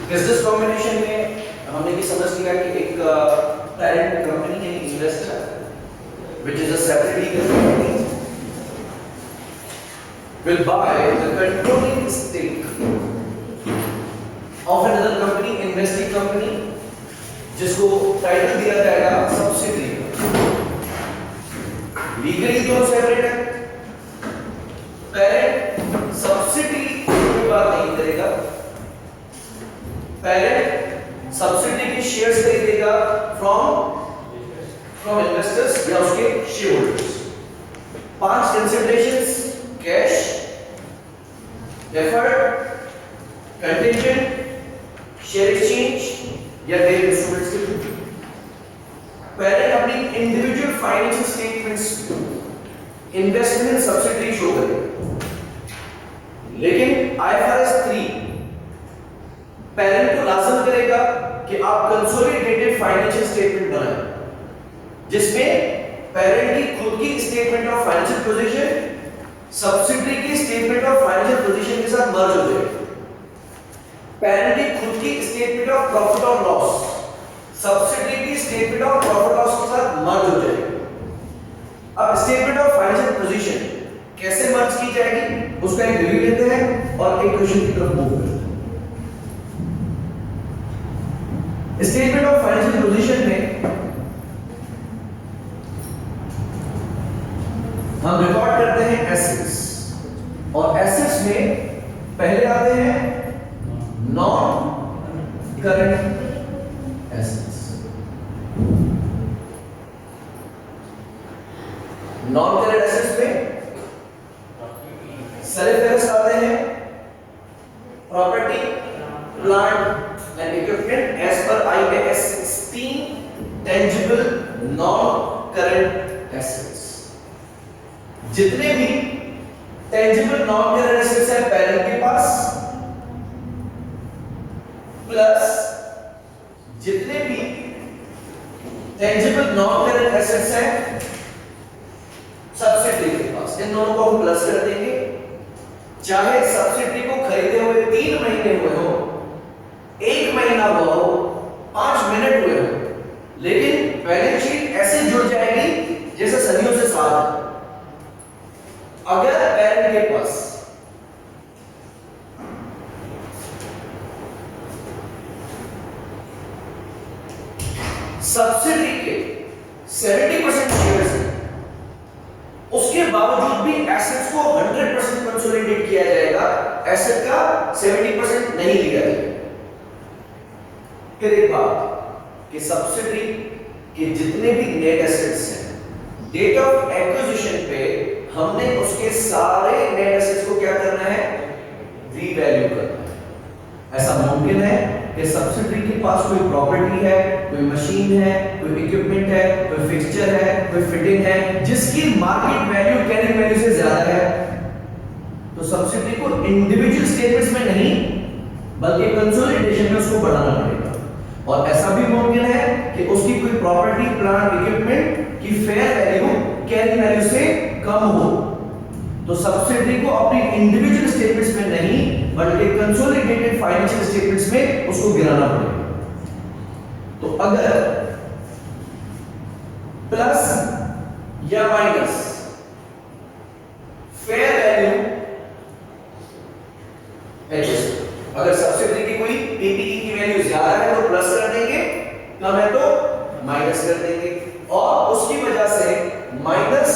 Business combination में हमने ये समझ लिया कि एक पेरेंट कंपनी है investor which is a separate legal company will buy the controlling stake of another company, investing company, जिसको टाइटल दिया जाएगा सब्सिडी। लीगली दोनों सेपरेट है। पेरेंट सब्सिडी की बात नहीं करेगा, पेरेंट सब्सिडी की शेयर्स खरीदेगा फ्रॉम इन्वेस्टर्स या उसके share holders. 5 considerations: cash, deferred, contingent, share exchange या डेट इंस्ट्रूमेंट्स के थ्रू। पेरेंट अपनी individual financial statements investment subsidy show करेगा, लेकिन आईएफआरएस 3 पेरेंट को लाजिम करेगा कि आप कंसोलिडेटेड फाइनेंशियल स्टेटमेंट बनाएं जिसमें पेरेंट की खुद की statement of financial position subsidy की स्टेटमेंट ऑफ फाइनेंशियल पोजीशन के साथ मर्ज हो जाए। पेरेंट की खुद की स्टेटमेंट ऑफ प्रॉफिट और लॉस सब्सिडी की स्टेटमेंट ऑफ प्रॉफिट लॉस के साथ मर्ज हो जाएगी। अब स्टेटमेंट ऑफ फाइनेंशियल पोजीशन कैसे मर्ज की जाएगी उसका एक रिव्यू लेते हैं और एक क्वेश्चन की तरफ मूव करते हैं। स्टेटमेंट ऑफ फाइनेंशियल पोजीशन में हम रिकॉर्ड करते हैं एसेट्स, और एसेट्स में पहले आते हैं non current assets. Non current assets में सरफेस आते हैं property, plant and equipment as per IAS 16 tangible non current assets. जितने भी टेंजिबल नॉन करंट एसेट्स हैं पेरेंट के पास प्लस जितने भी टेंजिबल नॉन करंट एसेट्स हैं सब्सिडी के पास, इन दोनों को हम प्लस कर देंगे। चाहे सब्सिडी को खरीदे हुए 3 महीने हुए हो, 1 महीना हुआ हो, 5 मिनट हुए हो, लेकिन बैलेंस शीट ऐसे जुड़ जाएगी जैसे सदियों से साथ है। अगर पेरेंट के पास सब्सिडी के 70% शेयर्स हैं, उसके बावजूद भी एसेट्स को 100% कंसोलिडेट किया जाएगा, एसेट का 70% नहीं लिया जाएगा। फिर एक बात कि सब्सिडी के जितने भी नेट एसेट्स हैं, डेट ऑफ एक्विजिशन पे हमने उसके सारे नेट एसेट्स को क्या करना है, रीवैल्यू करना है। ऐसा मुमकिन है कि सब्सिडी के पास कोई प्रॉपर्टी है, कोई मशीन है, कोई इक्विपमेंट है, कोई फिक्सचर है, कोई फिटिंग है जिसकी मार्केट वैल्यू कैरिंग वैल्यू से ज्यादा है, तो सब्सिडी को इंडिविजुअल स्टेटमेंट्स में नहीं बल्कि कंसोलिडेशन में उसको बढ़ाना पड़ेगा। और ऐसा भी मुमकिन है कि उसकी कोई प्रॉपर्टी, प्लांट, इक्विपमेंट की फेयर वैल्यू कैरिंग वैल्यू से कम हो, तो सब्सिडी को अपनी इंडिविजुअल स्टेटमेंट्स में नहीं बल्कि कंसोलिडेटेड फाइनेंशियल स्टेटमेंट्स में उसको गिराना पड़ेगा। तो अगर प्लस या माइनस फेयर वैल्यू एडजस्ट, अगर सब्सिडी की कोई पीपीई की वैल्यू ज्यादा है तो प्लस कर देंगे, कम है तो माइनस कर देंगे, और उसकी वजह से माइनस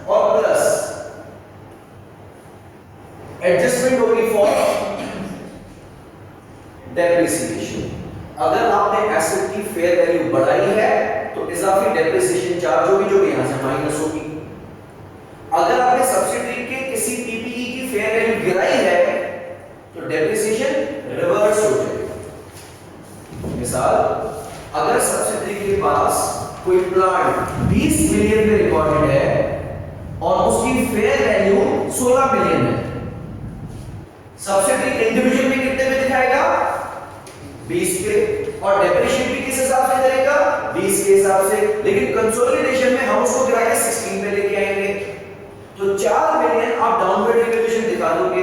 और प्लस एडजस्टमेंट होगी फॉर डेप्रिसिएशन। अगर आपने एसेट की फेयर वैल्यू बढ़ाई है तो इजाफी डेप्रिसिएशन चार्ज होगी जो कि यहां से माइनस होगी। अगर आपने सब्सिडी के किसी पीपीई की फेयर वैल्यू गिराई है तो डेप्रिसिएशन रिवर्स हो जाएगा। मिसाल, अगर सब्सिडी के पास कोई प्लांट 20 मिलियन में रिकॉर्डेड है और उसकी फेयर वैल्यू 16 मिलियन है, सब्सिडी इंडिविजुअल में कितने में दिखाएगा, 20 पे, और डेप्रिसिएशन भी किस हिसाब से करेगा, 20 के हिसाब से, लेकिन कंसोलिडेशन में हम उसको गिरा के 16 पे लेके आएंगे, तो 4 मिलियन आप डाउनवर्ड रिवैल्यूएशन दिखा दोगे,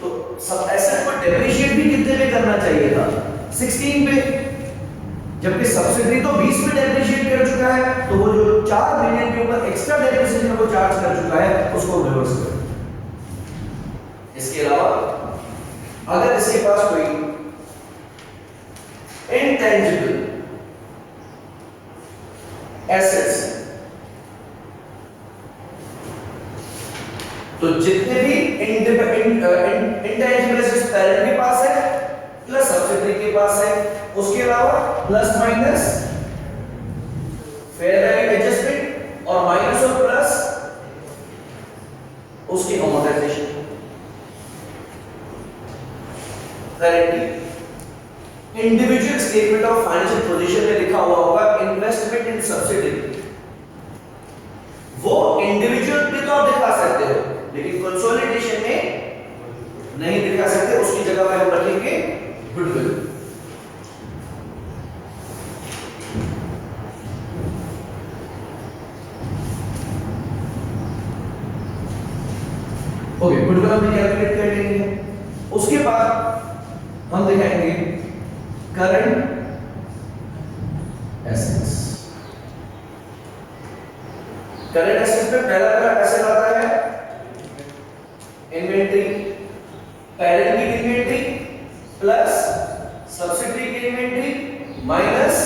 तो सब एसेट को डेप्रिशिएट भी कितने में करना चाहिए था, 16 पे, जबकि सब्सिडी तो 20 पे डेप्रिशिएट कर चुका है, तो वो जो 4 मिलियन के ऊपर एक्स्ट्रा डेप्रिसिएशन वो चार्ज कर चुका है उसको रिवर्स कर। इसके अलावा अगर इसके पास कोई इंटेंजिबल एसेट्स, तो जितने भी इंटेंजिबल एसेट्स पेरेंट के पास है प्लस सब्सिडरी के पास है, उसके अलावा plus minus fair value adjustment और माइनस और प्लस उसकी amortisation. Currently individual statement of financial position में लिखा हुआ होगा इन्वेस्टमेंट इन सब्सिडरी, वो इंडिविजुअल भी तो आप दिखा सकते हो लेकिन कंसोलिडेशन में नहीं दिखा सकते, उसकी जगह पे हम रखेंगे गुडविल। ओके, गुडविल हम कैलकुलेट कर लेंगे। उसके बाद हम दिखाएंगे करंट एसेट्स। करंट एसेट्स में पहला एसेट आता है इन्वेंट्री, पेरेंट की इन्वेंट्री प्लस सब्सिडरी की इन्वेंट्री माइनस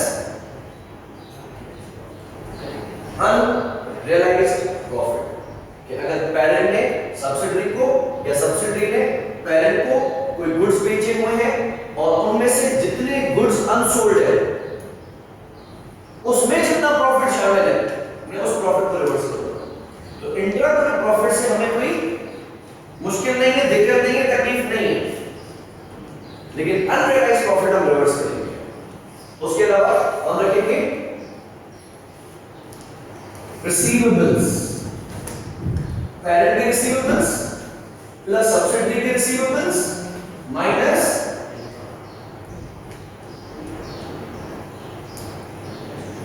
अनरियलाइज्ड प्रॉफिट। कि अगर पेरेंट ने सब्सिडरी को या सब्सिडरी ने पेरेंट को कोई गुड्स बेचे हुए हैं और उनमें से जितने गुड्स अनसोल्ड है उसमें जितना प्रॉफिट शामिल है मैं उस प्रॉफिट को रिवर्स करूंगा। तो इंट्रा प्रॉफिट से हमें कोई मुश्किल नहीं है, दिक्कत नहीं है, तकलीफ नहीं है, लेकिन अनरियलाइज्ड प्रॉफिट हम रिवर्स करेंगे। उसके अलावा हम रखेंगे रिसीवेबल्स, पेरेंट के रिसीवेबल्स प्लस सब्सिडरी के रिसीवेबल्स माइनस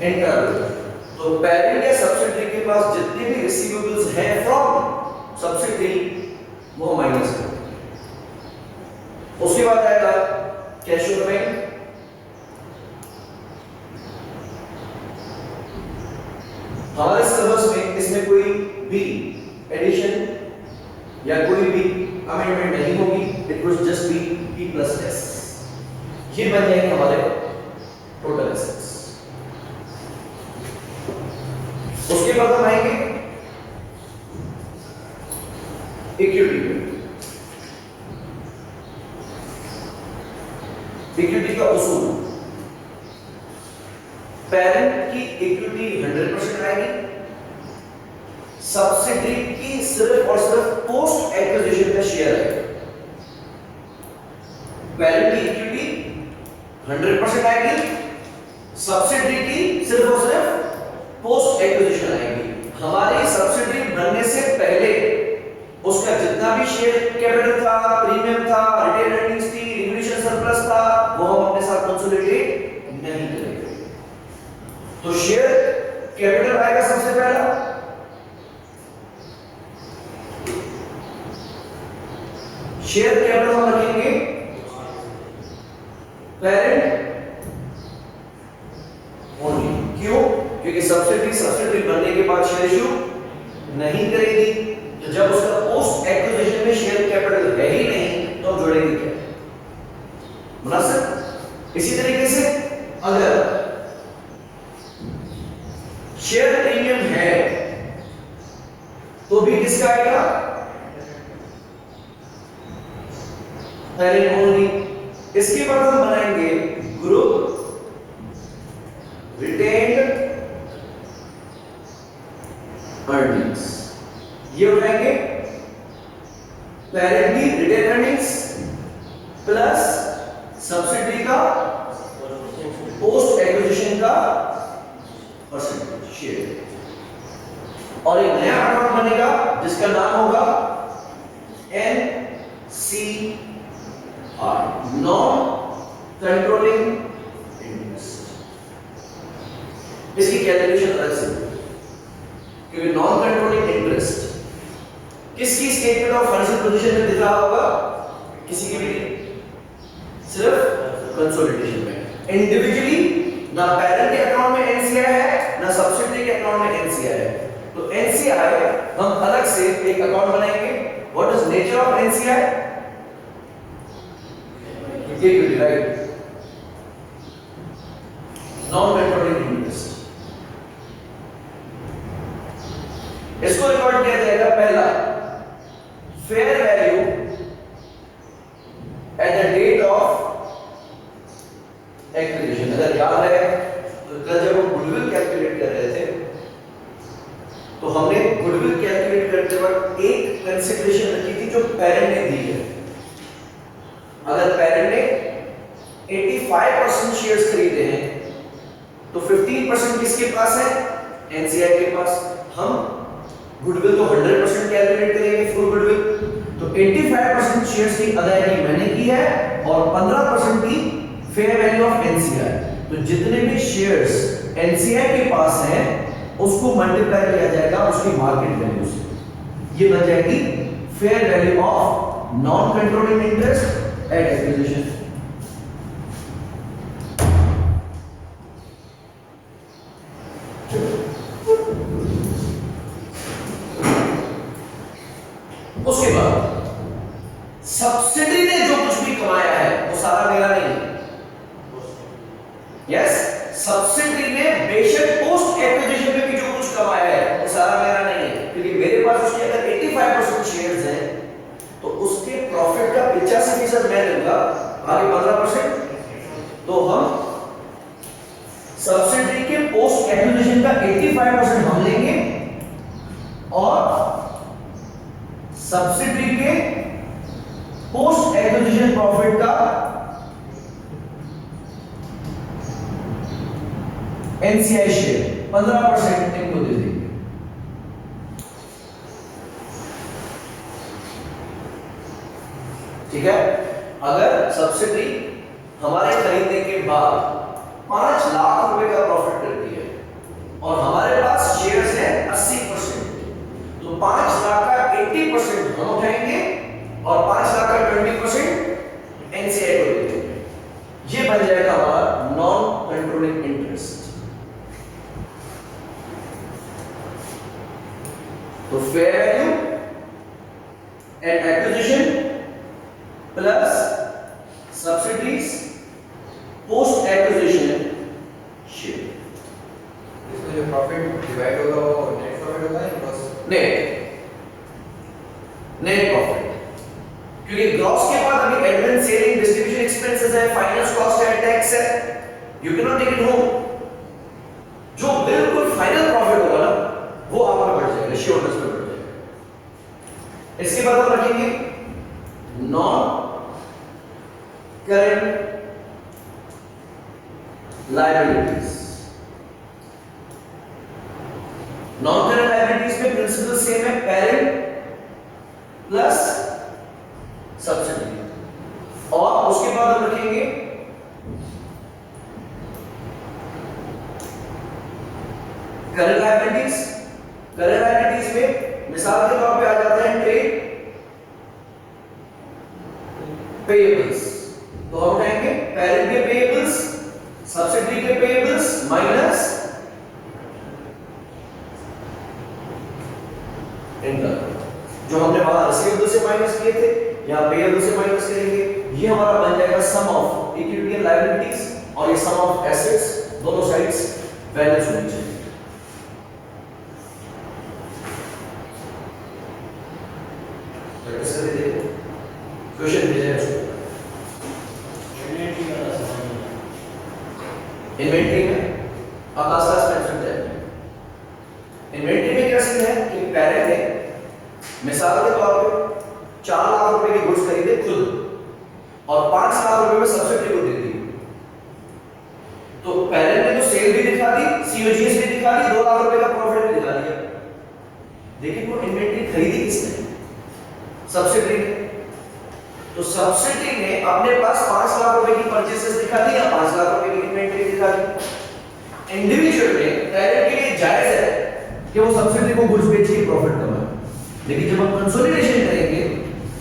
इंटरनल। तो पेरेंट या सब्सिडरी के पास जितने भी रिसीवेबल्स हैं फ्रॉम सब्सिडरी वो माइनस करें। उसके बाद आएगा कैश फ्लो में हमारे सिलेबस में इसमें कोई भी एडिशन या कोई भी अमेंडमेंट नहीं होगी, it will just be P plus S। ये बन जाएंगे हमारे टोटल एसेट्स। उसके बाद हम आएंगे इक्विटी पे। इक्विटी का उसूल, पेरेंट की इक्विटी 100% आएगी, सब्सिडरी की सिर्फ और सिर्फ पोस्ट एक्विजिशन का शेयर है। पेरेंट की इक्विटी 100% आएगी, सब्सिडरी की सिर्फ और सिर्फ पोस्ट एक्विजिशन आएगी। हमारी सब्सिडरी बनने से पहले उसका जितना भी शेयर कैपिटल था, प्रीमियम था, रिटेन अर्निंग्स थी, रिवोल्यूशन सरप्लस था, वो हम अपने साथ कंसोलिडेट नहीं करेंगे। तो शेयर कैपिटल आएगा सबसे पहला, शेयर कैपिटल हम रखेंगे पेरेंट ओनली। क्यों? क्योंकि सब्सिडरी बनने के बाद शेयर इशू नहीं करेगी, तो जब उसका पोस्ट एक्विजिशन में शेयर कैपिटल है ही नहीं तो हम जोड़ेंगे क्या? मुनासिब। इसी तरीके से अगर शेयर प्रीमियम है तो भी किसका आएगा? Parent only. इसके बाद हम बनाएंगे ग्रुप रिटेन्ड अर्निंग्स। ये उठाएंगे पेरेंट की रिटेन अर्निंग्स प्लस सब्सिडी का पोस्ट एक्विजिशन का परसेंटेज शेयर, और एक नया अकाउंट बनेगा जिसका नाम होगा NCI, नॉन कंट्रोलिंग इंटरेस्ट। इसकी कैलकुलेशन अलग से, क्योंकि नॉन कंट्रोलिंग इंटरेस्ट किसकी स्टेटमेंट ऑफ फाइनेंशियल पोजीशन में दिख रहा होगा? किसी की भी नहीं, सिर्फ कंसोलिडेशन में। इंडिविजुअली ना पेरेंट के अकाउंट में एनसीआई है ना सब्सिडियरी के अकाउंट में एनसीआई है, तो एनसीआई हम अलग से एक अकाउंट बनाएंगे। What is nature of NCI? Equity, right, non controlling interest. इसको रिकॉर्ड किया जाएगा पहला fair value at the date of acquisition. अगर याद है तो कल जब हम गुडविल कैलकुलेट कर रहे थे तो हमने गुडविल कैलकुलेट करते वक्त एक कंसीडरेशन रखी थी जो पेरेंट ने दी है। अगर पेरेंट ने 85% शेयर्स खरीदे हैं तो 15% किसके पास है? एनसीआई के पास। हम गुडविल तो 100% कैलकुलेट करेंगे, फुल गुडविल, तो 85% शेयर्स की अदायगी मैंने की है और 15% की फेयर वैल्यू ऑफ एनसीआई। तो जितने भी शेयर्स एनसीआई के पास हैं उसको मल्टीप्लाई किया जाएगा उसकी मार्केट वैल्यू से। ये बन जाएगी fair value of non controlling interest at acquisition. उसके बाद सब्सिडी ने जो कुछ भी कमाया है वो सारा मेरा नहीं है। यस, सब्सिडी ने बेशक पोस्ट एक्विजिशन में भी जो कुछ कमाया है वो सारा मेरा नहीं है, क्योंकि मेरे पास उसके अगर 85% शेयर्स हैं तो उसके प्रॉफिट का 85% मैं लूंगा, आगे 15%। तो हम सब्सिडी के पोस्ट एक्विजिशन का 85% हम लेंगे और सब्सिडी के पोस्ट एक्विजिशन प्रॉफिट का एनसीआई शेयर 15% इनको दे देंगे। ठीक है, अगर सब्सिडी हमारे खरीदने के बाद 5 लाख रुपए का प्रॉफिट करती है और हमारे पास शेयर्स हैं 80%, तो 5 लाख का 80% हम उठाएंगे और 5 लाख का 20% एनसीआई को दे देंगे। ये बन जाएगा हमारा नॉन कंट्रोलिंग इंटरेस्ट। तो fair value at acquisition plus subsidiaries post acquisition share. इसमें जो प्रॉफिट डिवाइड होगा वो नेट प्रॉफिट होगा या ग्रॉस? नेट प्रॉफिट, क्योंकि ग्रॉस के बाद अभी एडमिन सेलिंग डिस्ट्रीब्यूशन एक्सपेंसेस है, फाइनेंस कॉस्ट है, टैक्स है, you can not take it home. जो बिल्कुल फाइनल प्रॉफिट होगा ना वो आपका बढ़ जाएगा, शेयरहोल्डर्स में बढ़ जाएगा। इसके बाद हम रखेंगे non current liabilities. Non current liabilities में प्रिंसिपल सेम है, पेरेंट प्लस सब्सिडी, और उसके बाद हम रखेंगे करंट लायबिलिटीज। करंट लायबिलिटीज में मिसाल के तौर पे आ जाता है ट्रेड पेएबल्स, तो हम उठाएंगे पेरेंट के पेएबल्स, सब्सिडी के पेएबल्स माइनस इनकम। जो हमने वहां रिसीवेबल से माइनस किए थे यहां पेएबल से माइनस करेंगे। ये हमारा बन जाएगा सम ऑफ इक्विटी एंड लायबिलिटीज और ये सम ऑफ एसेट्स, दोनों साइड्स बैलेंस होनी चाहिए। क्वेश्चन भेजा है इन्वेंटरी में आकाश का मेंशन है। इन्वेंटरी में क्या सीन है कि पहले ने मिसाल के तौर पे 4 लाख रुपए की गुड्स खरीदे खुद और 5 लाख रुपए में सब्सिडी को दे दी, तो पहले ने तो सेल भी दिखा दी, सीओजीएस भी दिखा दी, 2 लाख रुपए का प्रॉफिट भी दिखा दिया, लेकिन वो इन्वेंटरी खरीदी किसने? सब्सिडी ने। तो सब्सिडी ने अपने पास 5 लाख रुपए की परचेसेस दिखा दी या 5 लाख रुपए की इन्वेंटरी दिखा दी। इंडिविजुअल में पेरेंट के लिए जायज है कि वो सब्सिडी को गुड्स बेच के प्रॉफिट कमाए, लेकिन जब हम कंसोलिडेशन करेंगे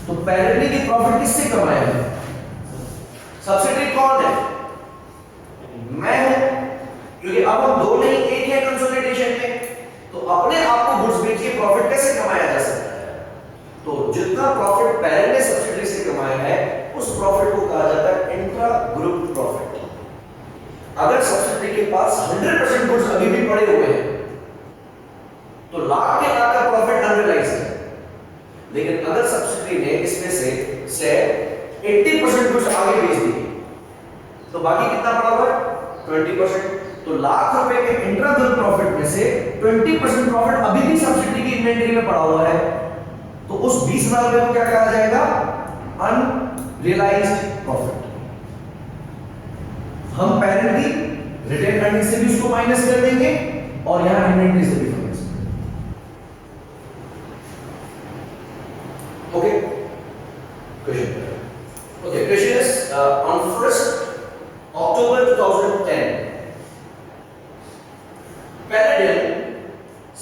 तो पेरेंट ने ये प्रॉफिट किससे कमाया है? सब्सिडी कौन है? Group profit. अगर सब्सिडरी के पास 100% गुड्स अभी भी पड़े हुए हैं तो लाख के लाख का प्रॉफिट अनरियलाइज्ड है, लेकिन अगर सब्सिडरी ने इसमें से 80% गुड्स आगे बेच दी तो बाकी कितना पड़ा हुआ है 20%। तो लाख रुपए के इंट्रा ग्रुप प्रॉफिट में से 20% प्रॉफिट अभी भी सब्सिडरी की इन्वेंटरी में पड़ा हुआ है, तो उस 20,000 रुपए को क्या कहा जाएगा अनरियलाइज्ड प्रॉफिट। हम पेरेंट की रिटेन अर्निंग से भी उसको माइनस कर देंगे और यहां इन्वेंटरी से भी माइनस कर देंगे। Okay, question okay question is on 1st October 2010 Paladin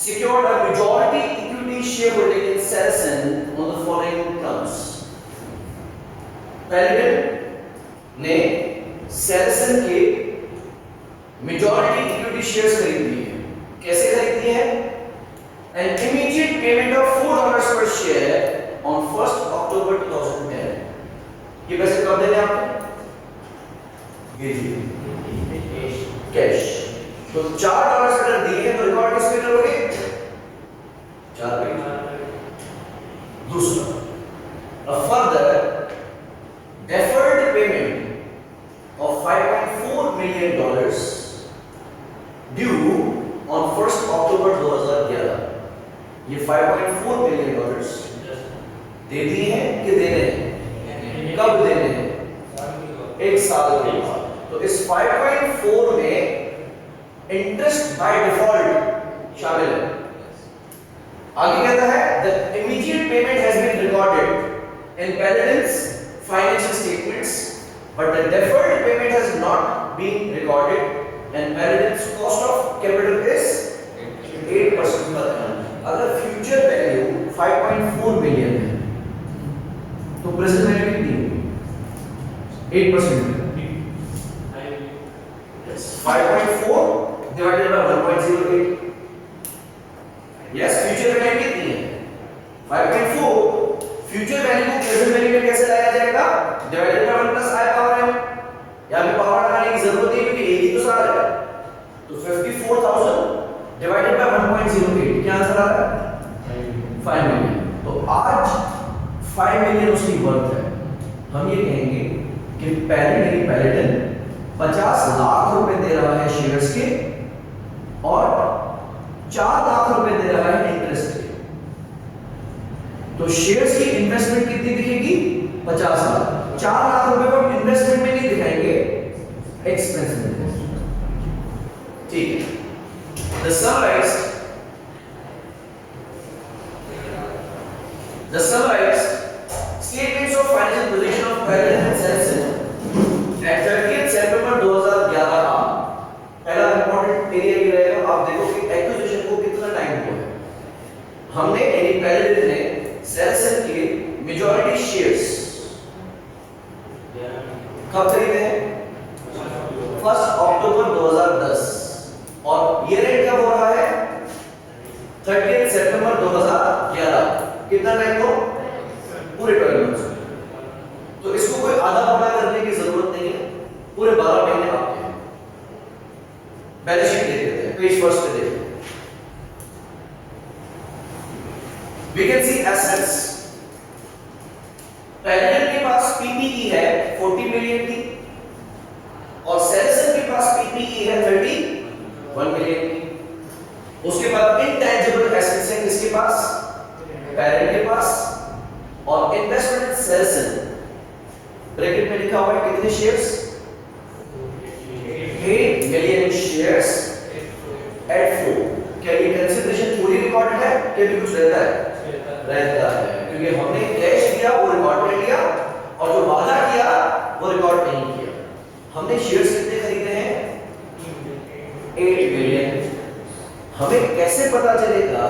secured a majority equity shareholding in Saracen on the following terms. Paladin ने Saracen के majority equity shares खरीद लिए हैं। कैसे खरीद लिए हैं? An immediate payment of $4 per share on 1st October 2010। ये पैसे कब देने आपको? ये कैश। तो $4 अगर दिए हैं तो रिकॉर्ड किस पे करोगे? 4 पे। दूसरा, a further deferred payment of $5.4 million due on 1st October 2011। ये $5.4 million दे दिए हैं कि देने हैं? कब देने हैं? 1 साल के बाद। तो इस 5.4 में इंटरेस्ट बाय डिफॉल्ट शामिल है। आगे कहता है the immediate payment has been recorded in Paladin's financial statements but the deferred payment has not been recorded and Paladin's cost of capital is 8% per annum। अगर फ्यूचर वैल्यू 5.4 मिलियन है तो present value कितनी है? 8%। 5.4 divided by 1.08। Yes, future value कितनी है? 5.4। Future value को present value में कैसे लाया जाएगा? Divided by 1 plus i power m। यहां पे पावर लगाने की जरूरत नहीं क्योंकि एक ही तो साल है। तो 54,000 डिवाइडेड बाय 1.08 क्या आंसर आ रहा है? 5 मिलियन। तो आज 5 मिलियन उसकी वर्थ है। हम ये कहेंगे कि पैलेडिन 50 लाख रुपए दे रहा है शेयर्स के और 4 लाख रुपए दे रहा है इंटरेस्ट के। तो शेयर्स की इन्वेस्टमेंट कितनी दिखेगी? 50 लाख। 4 लाख रुपए को हम इन्वेस्टमेंट में नहीं दिखाएंगे, एक्सपेंस में दिखाएंगे। ठीक है। The summarized statements of financial position of Paladin and Saracen at 30th September 2011 का पहला इंपॉर्टेंट एरिया भी रहेगा। आप देखो कि एक्विजिशन को कितना टाइम हुआ है। हमने यानी Paladin ने Saracen के मेजॉरिटी शेयर्स कब खरीदे हैं? 1 अक्टूबर 2010 और ये रेट कब हो रहा है? 30th सितंबर 2011। कितना टाइम हो? पूरे 12 मंथ्स। तो इसको कोई आधा पौना करने की जरूरत नहीं है, पूरे 12 महीने आपके हैं। बैलेंस शीट देख लेते हैं, पेज फर्स्ट पे देखिए। We can see assets। Paladin के पास PPE है 40 मिलियन की और Saracen के पास PPE है 31 मिलियन की। उसके बाद इंटेंजिबल एसेट्स है किसके पास? Paladin के पास। और इन्वेस्टमेंट इन Saracen ब्रैकेट में लिखा हुआ है कितने शेयर्स? 8 million shares at 4। क्या ये कंसीडरेशन पूरी रिकॉर्डेड है? क्या भी कुछ रहता है? रहता है, क्योंकि हमने कैश दिया वो रिकॉर्ड कर लिया और जो वादा किया वो रिकॉर्ड नहीं किया। हमने शेयर्स कितने खरीदे हैं? 8 मिलियन। हमें कैसे पता चलेगा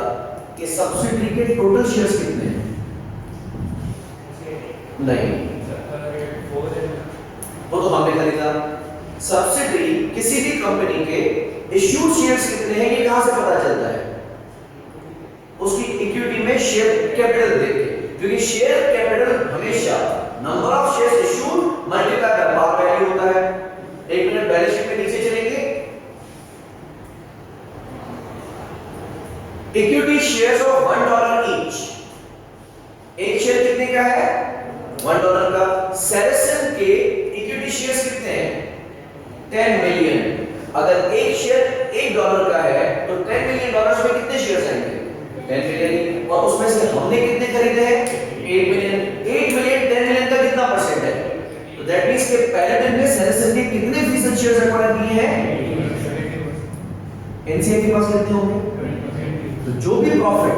कि सब्सिडरी के टोटल शेयर्स कितने हैं? नहीं, वो तो हमने खरीदा। सब्सिडरी किसी भी कंपनी के इश्यूड शेयर्स कितने हैं ये कहां से पता चलता है? उसकी इक्विटी में शेयर कैपिटल देख के, क्योंकि शेयर कैपिटल हमेशा number of shares issued multiply by par value होता है। एक मिनट बैलेंस शीट में नीचे चलेंगे। Equity shares of $1 each. एक शेयर कितने का है? $1 का। सेरेसन के इक्विटी शेयर्स कितने हैं? 10 मिलियन। अगर एक शेयर $1 का है तो $10 मिलियन में कितने शेयर्स आएंगे? 10 मिलियन। और उसमें से हमने कितने खरीदे हैं? 8 मिलियन। 8 मिलियन 10 मिलियन का कितना परसेंट है? तो दैट मींस के पहले दिन में सेरेसन के कितने फीसद शेयर्स एक्वायर किए हैं? एनसीआई के पास कितने होंगे? तो जो भी प्रॉफिट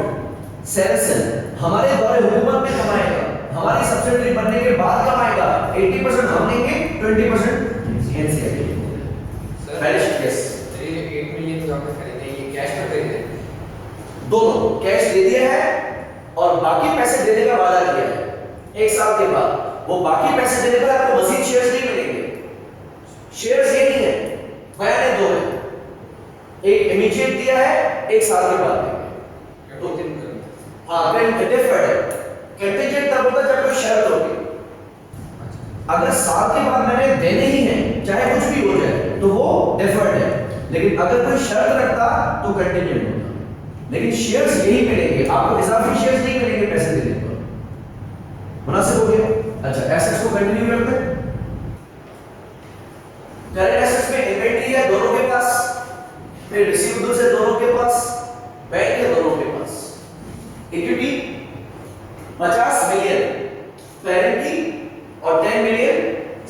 सेरेसन हमारे द्वारा हुकूमत में कमाएगा, हमारी सब्सिडी बनने के बाद कमाएगा, 80% हम लेंगे, 20% एनसीआई। Balance sheet yes. ये 8 मिलियन जो आपने खरीदे ये कैश में खरीदे? दोनों कैश दे दिया है और बाकी पैसे देने का वादा किया है। एक साल के बाद वो बाकी पैसे देने पर आपको मजीद शेयर्स नहीं मिलेंगे। शेयर्स ये नहीं है, बयान है दो है, एक इमीडिएट दिया है, एक साल के बाद देंगे। तो हाँ डिफर्ड है। कंटीजेंट तब होता है जब कोई शर्त होगी। अगर साल के बाद मैंने देने ही हैं चाहे कुछ भी हो जाए तो वो डिफर्ड है, लेकिन अगर कोई शर्त रखता तो कंटीजेंट होता। लेकिन शेयर्स यही मिलेंगे, आपको इजाफी शेयर्स नहीं मिलेंगे पैसे देने पर। मुनासिब हो गया? अच्छा, एसेट्स को कंटिन्यू करते हैं। करंट एसेट्स में इन्वेंटरी है दोनों के पास, फिर रिसीवेबल्स है दोनों के पास, बैंक है दोनों के पास। इक्विटी 50 मिलियन पेरेंट की और 10 मिलियन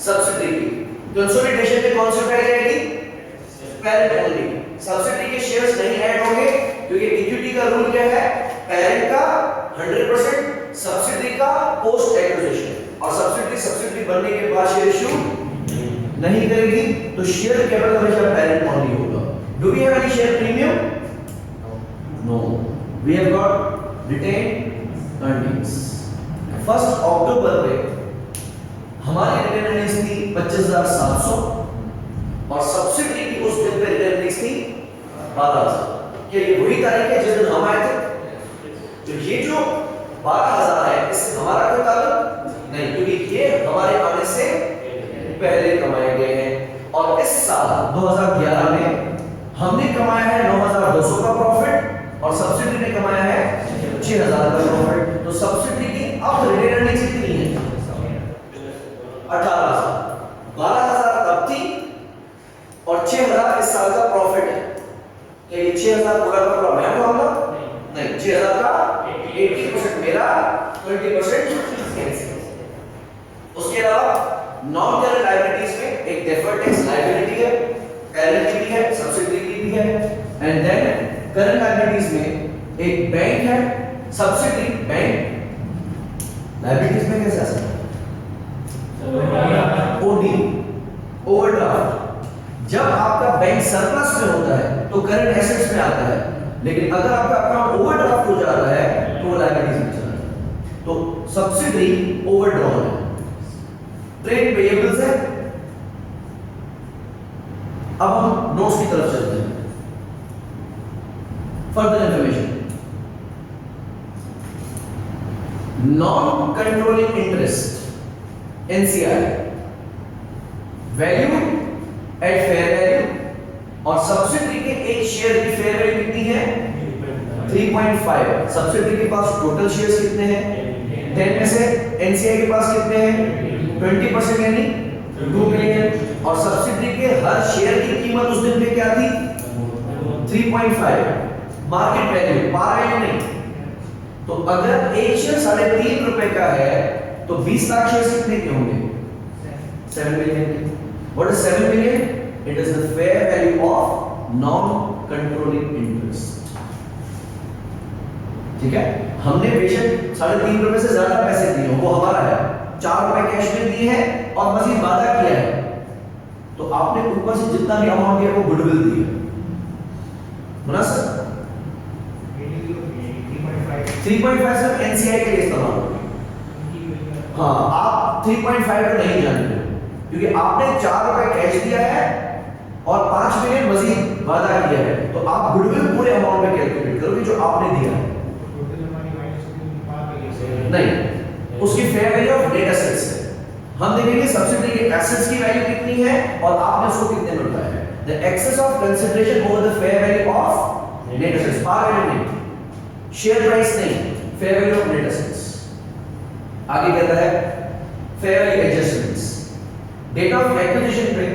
सब्सिडी की। कंसोलिडेशन में कौन सी उठाई जाएगी? Parent only. सब्सिडी के शेयर्स नहीं ऐड होंगे क्योंकि इक्विटी का रूल क्या है? पेरेंट का 100%, सब्सिडी का पोस्ट एक्विजिशन। और सब्सिडी बनने के बाद शेयर इश्यू नहीं करेगी, तो शेयर कैपिटल हमेशा पेरेंट ओनली होगा। Do we have any share premium? No, we have got retained earnings. 1 अक्टूबर पे हमारी रिटेन अर्निंग्स थी 25,700 और सब्सिडी की उस दिन पे रिटेन अर्निंग्स थी 12,000। क्या ये वही तारीख है जिस दिन हम आए थे? तो ये जो 12,000 है इससे हमारा कोई ताल्लुक नहीं, क्योंकि ये हमारे आने से पहले कमाए गए हैं। और इस साल 2011 में हमने कमाया है 9,200 का प्रॉफिट और सब्सिडी ने कमाया है 6,000 का प्रॉफिट। तो सब्सिडी की अब रिटेन अर्निंग्स कितनी है? 18,000। 12,000 तब थी और 6,000 इस साल का प्रॉफिट है। क्या ये 6,000 पूरा का पूरा मैं उठाऊंगा? नहीं, 6,000 का 80% मेरा, 20% उसके अलावा नॉन करंट लायबिलिटीज में एक डेफर्ड टैक्स लायबिलिटी है, करंट की भी है, सब्सिडी की भी है। एंड देन करंट लायबिलिटीज में एक बैंक है, सब्सिडी बैंक। लायबिलिटीज में कैसे आ सकता है? OD, overdraft. जब आपका बैंक सरप्लस में होता है तो करंट एसेट्स में आता है, लेकिन अगर आपका अकाउंट ओवरड्राफ्ट हो जाता है तो वो लायबिलिटीज में चला जाता है। तो सब्सिडी ओवरड्रॉन है। ट्रेड पेएबल्स है। अब हम नोट्स की तरफ चलते हैं। Further information, non controlling interest NCI value at fair value और सब्सिडी के एक शेयर की फेयर वैल्यू कितनी है? 3.5। सब्सिडी के पास टोटल शेयर्स कितने हैं? 10 में से एनसीआई के पास कितने हैं? 20% यानी 2 मिलियन। और सब्सिडी के हर शेयर की कीमत उस दिन पे क्या थी? 3.5 मार्केट वैल्यू, पार वैल्यू नहीं। तो अगर एक शेयर 3.5 रुपए का है तो 20 लाख शेयर कितने के होंगे? 7 मिलियन के। What is 7 million? It is the fair value of non-controlling interest. ठीक है, हमने बेशक 3.5 रुपए से ज्यादा पैसे दिए, वो हमारा है, 4 रुपए कैश में दिए हैं और मजीद वादा किया है, तो आपने ऊपर से जितना भी अमाउंट दिया वो गुडविल दी है। मुनासिब? 3.5 सिर्फ एनसीआई के लिए इस्तेमाल होगा। हाँ, आप 3.5 पे नहीं जानेंगे क्योंकि आपने 4 रुपए कैश दिया है और 5 मिलियन मजीद वादा किया है, तो आप गुडविल पूरे अमाउंट में कैलकुलेट करोगे जो आपने दिया है। नहीं, उसकी fair value of net assets है। हम देखेंगे सब्सिडरी के एसेट्स की वैल्यू कितनी है और आपने उसको कितने में बताया है। The excess of consideration over the fair value of net assets, par value नहीं, शेयर प्राइस नहीं, fair value of net assets. आगे कहता है fair value adjustments. Date of acquisition पे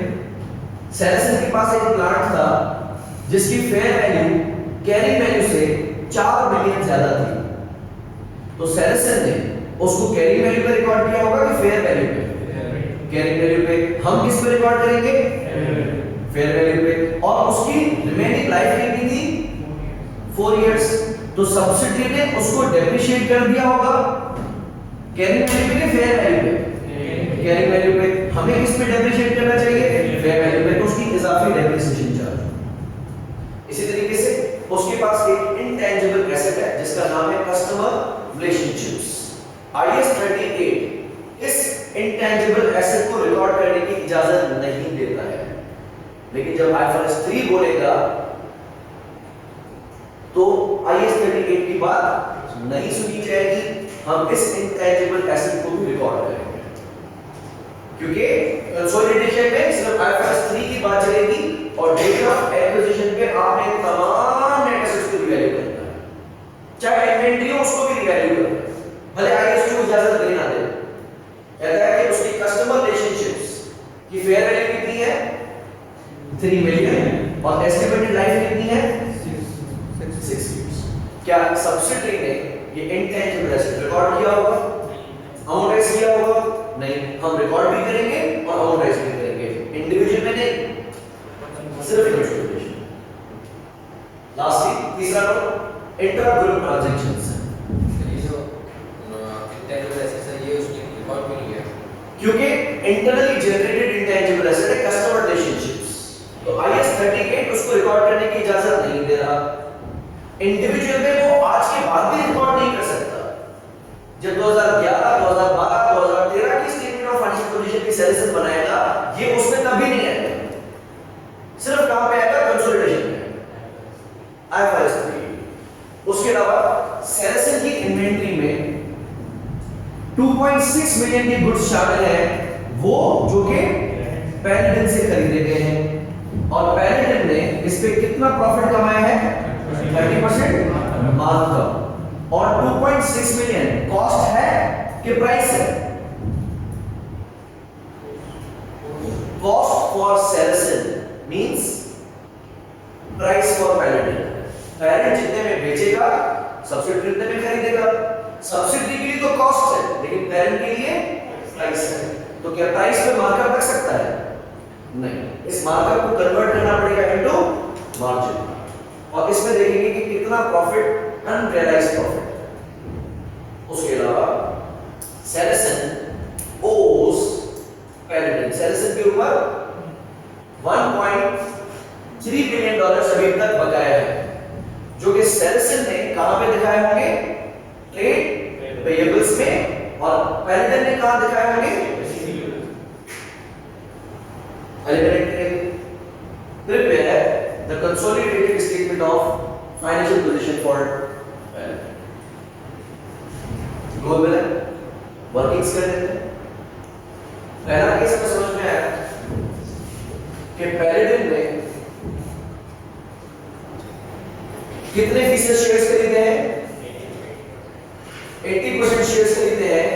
सेरेसन के पास एक प्लांट था जिसकी फेयर वैल्यू कैरी वैल्यू से 4 मिलियन ज्यादा थी। तो सेरेसन ने उसको कैरी वैल्यू पे रिकॉर्ड किया होगा कि फेयर वैल्यू पे? कैरी वैल्यू पे। हम किस पे रिकॉर्ड करेंगे? फेयर वैल्यू पे। और उसकी रिमेनिंग लाइफ कितनी थी? 4 इयर्स। तो सब्सिडी ने उसको डेप्रिशिएट कर दिया होगा कैरी वैल्यू पे कि फेयर वैल्यू पे? कैरी वैल्यू पे। हमें किस पे डेप्रिशिएट करना चाहिए? फेयर वैल्यू पे। तो उसकी इजाफी डेप्रिसिएशन चार्ज। इसी तरीके से उसके पास एक इंटेंजिबल एसेट है जिसका नाम है कस्टमर रिलेशनशिप्स। IAS 38 इस इंटेंजिबल एसेट को रिकॉर्ड करने की इजाजत नहीं देता है, लेकिन जब IFRS 3 बोलेगा तो IAS 38 की बात नहीं सुनी जाएगी। हम इस इंटेंजिबल एसेट को भी रिकॉर्ड करेंगे क्योंकि कंसोलिडेशन में सिर्फ IFRS 3 की बात चलेगी और डेट ऑफ एक्विजिशन पे आपने तमाम नेट एसेट्स को रिवैल्यू करना है, चाहे इन्वेंटरी हो उसको भी रिवैल्यू करना है, भले IAS 2 इजाजत दे ना दे। कहता है कि उसकी कस्टमर रिलेशनशिप्स की फेयर वैल्यू कितनी है? 3 मिलियन और एस्टिमेटेड लाइफ कितनी है? 6 इयर्स। क्या सब्सिडी ने ये इंटेंजिबल एसेट रिकॉर्ड किया होगा? अमाउंटाइज किया होगा? नहीं। हम रिकॉर्ड भी करेंगे और अमाउंटाइज भी करेंगे, इंडिविजुअल में नहीं, सिर्फ कंसोलिडेशन। लास्टली तीसरा नो इंटर ग्रुप ट्रांजैक्शंस। क्योंकि इंटरनली जनरेटेड इंटेंजिबल एसेट है कस्टमर रिलेशनशिप्स, तो IAS 38 उसको रिकॉर्ड करने की इजाजत नहीं दे रहा। इंडिविजुअल में वो आज के बाद भी रिकॉर्ड नहीं कर सकता। जब 2011, 2012, 2013 की स्टेटमेंट ऑफ फाइनेंशियल पोजीशन की सेरेसन बनाएगा, ये उसमें तभी नहीं आएगा, सिर्फ कहां पे आएगा? कंसोलिडेशन में, IFRS 3। उसके अलावा सेरेसन की इन्वेंटरी में 2.6 मिलियन के गुड्स शामिल हैं, वो जो कि पैलेडिन से खरीदे गए हैं और पैलेडिन ने इस पे कितना प्रॉफिट कमाया है? 30% मार्कअप। और 2.6 मिलियन कॉस्ट है कि प्राइस है? कॉस्ट फॉर सेरेसन मींस प्राइस फॉर पैलेडिन। पैलेडिन जितने में बेचेगा सब्सिडी उतने में खरीदेगा। सब्सिडी के लिए तो कॉस्ट है लेकिन पैरेंट के लिए प्राइस है। तो क्या प्राइस पे मार्कअप रख सकता है? नहीं। इस मार्कअप को कन्वर्ट करना पड़ेगा इनटू मार्जिन और इसमें देखेंगे कि कितना प्रॉफिट, अनरियलाइज्ड प्रॉफिट। उसके अलावा सेरेसन ओस पैलेडिन, सेरेसन के ऊपर $1.3 बिलियन अभी तक बकाया है, जो कि सेरेसन ने कहां पे दिखाए होंगे? ट्रेड पेएबल्स में। और पैलेडिन ने कहां दिखाए होंगे? Prepare the consolidated statement of financial position for गोल मिला, वर्किंग्स कर लेते हैं। पहला केस में समझ में आया कि पैलेडिन ने कितने फीसद शेयर्स खरीदे हैं? 80% शेयर्स खरीदे हैं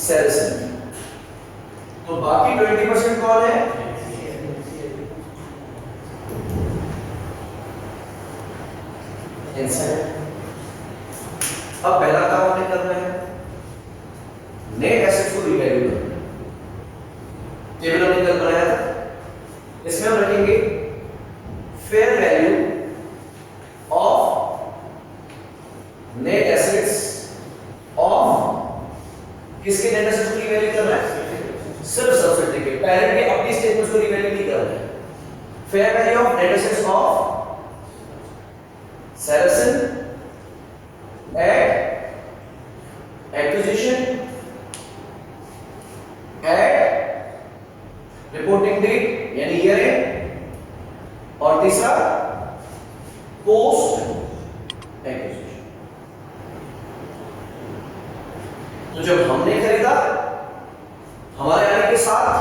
सेरेसन। तो बाकी 20% कौन है? इनसाइड। अब पहला काम हमें करना है नेट एसेट्स को रिवैल्यू करना। टेबल हमने कल बनाया था, इसमें हम रखेंगे fair value of net assets of किसके नेट एसेट्स को रिवैल्यू करना है? सिर्फ सब्सिडी के, पैरेंट के अपनी स्टेटमेंट्स को रिवैल्यू नहीं करना है। Fair value of net assets of सेरेसन at acquisition at reporting date यानी ईयर एंड, और तीसरा पोस्ट एक्विजिशन। तो जब हमने खरीदा हमारे आने के साथ,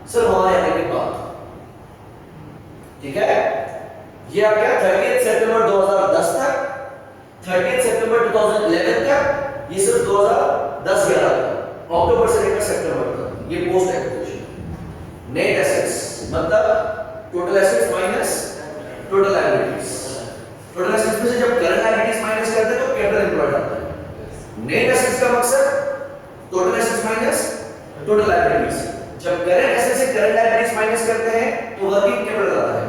सिर्फ हमारे आने के बाद, ठीक है। ये आ गया 30 सितंबर 2010 तक, 30 सितंबर 2011 तक, ये सिर्फ 2010-11 तक, अक्टूबर से लेकर सितंबर तक, ये पोस्ट एक्विजिशन। नेट एसेट्स मतलब total assets minus total liabilities. Total assets में से जब करंट लायबिलिटीज माइनस करते हैं तो कैपिटल एम्प्लॉयड आता है। नेट एसेट्स का मकसद total assets minus total liabilities. जब करंट एसेट से करंट लायबिलिटीज माइनस करते हैं तो वर्किंग कैपिटल आता है।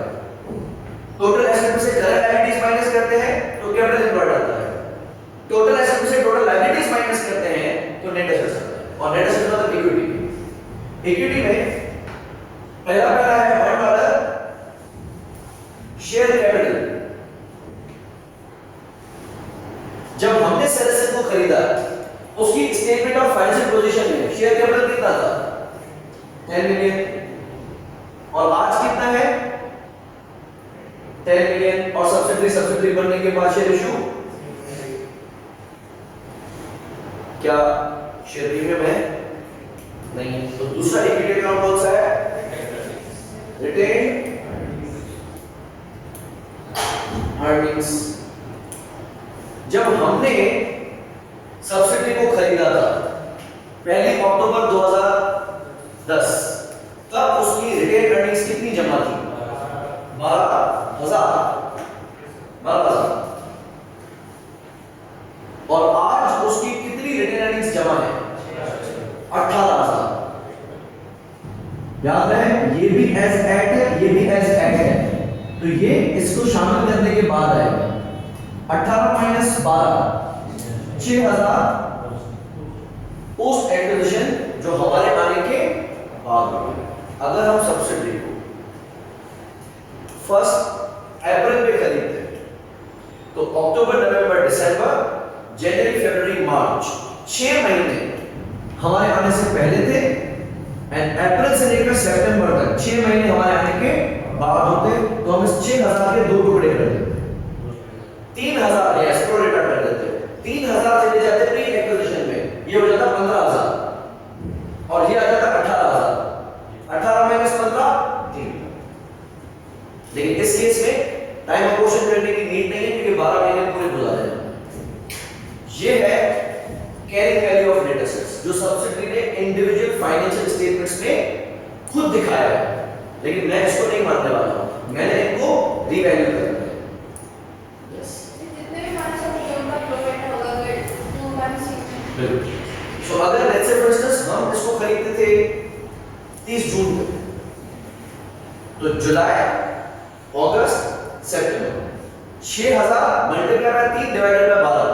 टोटल एसेट में से करंट लायबिलिटीज माइनस करते हैं तो कैपिटल एम्प्लॉयड आता है। टोटल एसेट में से टोटल लायबिलिटीज माइनस करते हैं तो नेट एसेट्स आता है। और नेट एसेट्स मतलब इक्विटी। इक्विटी में पहला है $1 शेयर कैपिटल। जब हमने सेरेसन को खरीदा उसकी स्टेटमेंट ऑफ फाइनेंशियल पोजीशन में शेयर कैपिटल कितना था? 10 मिलियन। और आज कितना है? 10 मिलियन। और सब्सिडी बनने के बाद शेयर इशू क्या शेयर प्रीमियम है? नहीं। तो दूसरा इक्विटी अकाउंट कौन सा है? Retained earnings. जब हमने सब्सिडी को खरीदा था 1 अक्टूबर 2010, तब उसकी रिटेन अर्निंग्स कितनी जमा थी? 12,000। और आज उसकी कितनी रिटेन अर्निंग्स जमा है? 18,000। याद है, ये भी एज एट है, ये भी एज एट है, तो ये इसको शामिल करने के बाद आएगा। 18 माइनस 12 6,000 पोस्ट एक्विजिशन जो हमारे आने के बाद। अगर हम सब्सिडी को 1 अप्रैल पे खरीदते हैं तो अक्टूबर, नवंबर, दिसंबर, जनवरी, फरवरी, मार्च 6 महीने हमारे आने से पहले थे। एंड अप्रैल से लेकर सितंबर तक 6 महीने हमारे आने के बाद होते, तो हम इस 6,000 के 2 टुकड़े कर देते। 3,000 या एक्सप्रो रेटा कर देते। 3,000 चले जाते प्री एक्विजिशन में, ये हो जाता 15,000 और ये आ जाता 18,000। 18 माइनस 15 3। लेकिन इस केस में टाइम अपोर्शन करने की नीड नहीं है क्योंकि 12 महीने पूरे बुला जाएंगे। ये है carrying value of net assets जो सब्सिडी ने इंडिविजुअल फाइनेंशियल स्टेटमेंट्स में खुद दिखाया है, लेकिन मैं इसको नहीं मानने वाला हूं। मैंने इनको रीवैल्यू करना है। यस, जितने भी हमारे साथ उनका प्रोफिट होगा अगर 2 मंथ्स। सो अगर लेट्स से फॉर इंस्टेंस हम इसको खरीदते थे 30 जून को, तो जुलाई, अगस्त, सितंबर 6,000 मल्टीप्लाई बाय 3 डिवाइडेड बाय 12,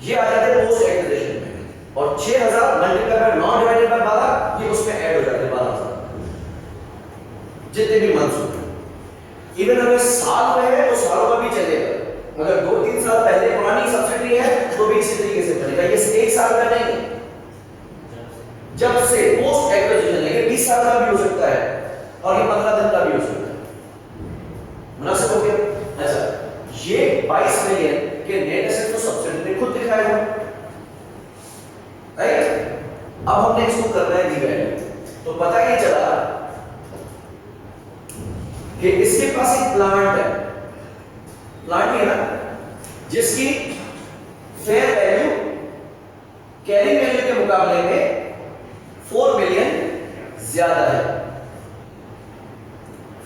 ये आ जाते हैं पोस्ट एक्विजिशन में। और 6,000 मल्टीप्लाई बाय 9 डिवाइडेड बाय 12, ये उसमें ऐड हो जाते हैं 12,000 जितने भी मंथ्स होते। इवन अगर साल में है तो सालों में भी चलेगा। अगर 2-3 साल पहले पुरानी सब्सिडी है तो भी इसी तरीके से बनेगा। ये 1 साल का नहीं है, जब से पोस्ट एक्विजिशन है। ये 20 साल का भी हो सकता है और ये 15 दिन का भी हो सकता है। मुनासिब हो गया ऐसा। ये 22 मिलियन के नेट एसेट को सब्सिडी ने खुद दिखाया है, राइट। अब हमने इसको करना है रीवैल्यू। तो पता ये चला कि इसके पास एक प्लांट है, प्लांट है ना, जिसकी फेयर वैल्यू कैरिंग वैल्यू के मुकाबले में 4 मिलियन ज्यादा है।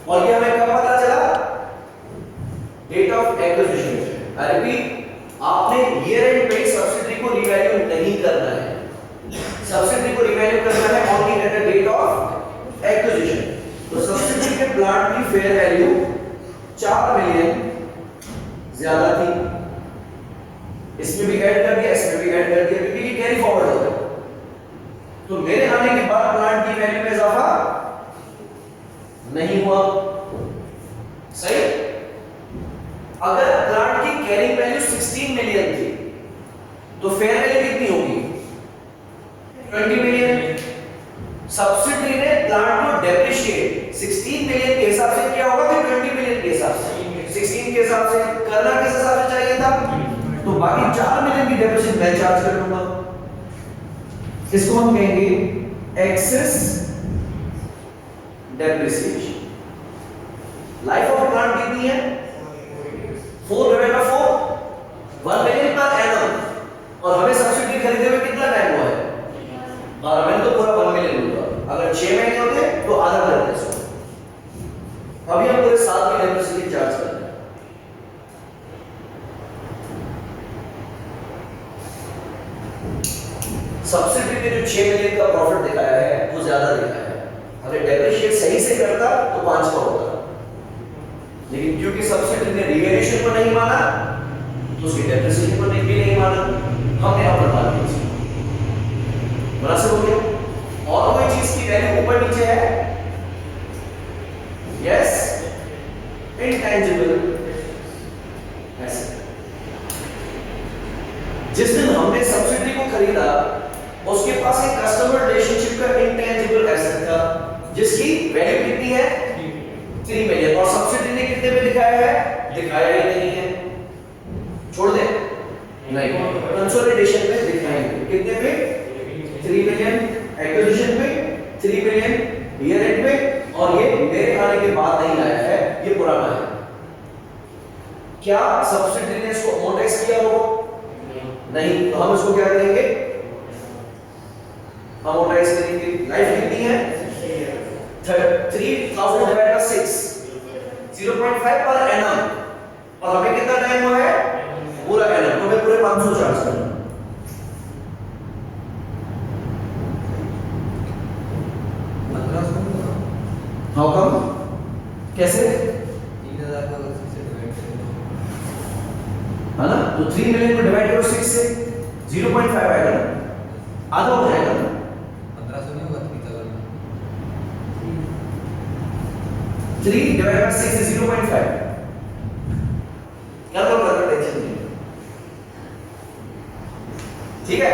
और ये हमें कब पता चला? Date of acquisition. I repeat, आपने ईयर एंड पे सब्सिडी को रीवैल्यू नहीं करना है। सब्सिडी को रीवैल्यू करना है only at the date of acquisition. तो सब्सिडी के प्लांट की फेयर वैल्यू 4 मिलियन ज्यादा थी। इसमें भी ऐड कर दिया, इसमें भी ऐड कर दिया क्योंकि ये कैरी फॉरवर्ड होता है। तो मेरे आने के बाद प्लांट की वैल्यू में इजाफा नहीं हुआ, सही। अगर प्लांट की कैरिंग वैल्यू 16 मिलियन थी तो फेयर वैल्यू कितनी होगी? 20 मिलियन। सब्सिडी ने प्लांट को डेप्रिशिएट 16 मिलियन के हिसाब से किया होगा कि 20 मिलियन के हिसाब से? 16 के हिसाब से। करना किस हिसाब से चाहिए था? तो बाकी 4 मिलियन की डेप्रिसिएशन मैं चार्ज कर लूंगा। इसको हम कहेंगे excess depreciation. Life of plant कितनी है? 4 divide by 4, 1 million per annum. और हमें सब्सिडी खरीदे हुए कितना टाइम हुआ है? 12 महीने, तो पूरा 1 मिलियन होगा। अगर 6 महीने होते तो आधा कर देते इसको। अभी हम पूरे साल की डेप्रिसिएशन चार्ज कर रहे हैं। सब्सिडी में जो 6 मिलियन का प्रॉफिट दिखाया है वो ज्यादा दिखाया है। अगर डेप्रिशिएट सही से करता तो 5 का होता, लेकिन क्योंकि सब्सिडी ने रिवैल्यूएशन को नहीं माना तो उसकी डेप्रिसिएशन को भी नहीं माना, हमने अपर मान ली। मुनासिब हो गया। और कोई चीज की वैल्यू ऊपर नीचे है? Yes, intangible asset. जिस दिन हमने सब्सिडी को खरीदा उसके पास एक कस्टमर रिलेशनशिप का इंटेंजिबल एसेट था जिसकी वैल्यू कितनी है? 3 मिलियन। और सब्सिडी ने कितने में दिखाया है? दिखाया ही नहीं है। छोड़ दे? नहीं, कंसोलिडेशन में दिखाएंगे। कितने पे? 3 मिलियन एक्विजिशन पे, 3 मिलियन ईयर एंड पे, और ये मेरे आने के बाद नहीं आया है, ये पुराना है। क्या सब्सिडी ने इसको अमोर्टाइज किया हो? नहीं, तो हम इसको क्या करेंगे? अमोर्टाइज करेंगे। लाइफ कितनी है? 3000 डिवाइड बाय 6, 0.5 पर एनम। और हमें कितना टाइम हुआ है? पूरा एनम। तो हमें पूरे 500 चार्ज करना। How come? कैसे? 3000 को 6 से डिवाइड करें, है ना? तो 3 मिलियन को डिवाइड करो 6 से, 0.5 आएगा ना, आधा हो जाएगा ना। 1500 नहीं होगा 3000 में। 3 डिवाइड बाय 6 is 0.5। क्या बोल रहा है? टेंशन नहीं, ठीक है।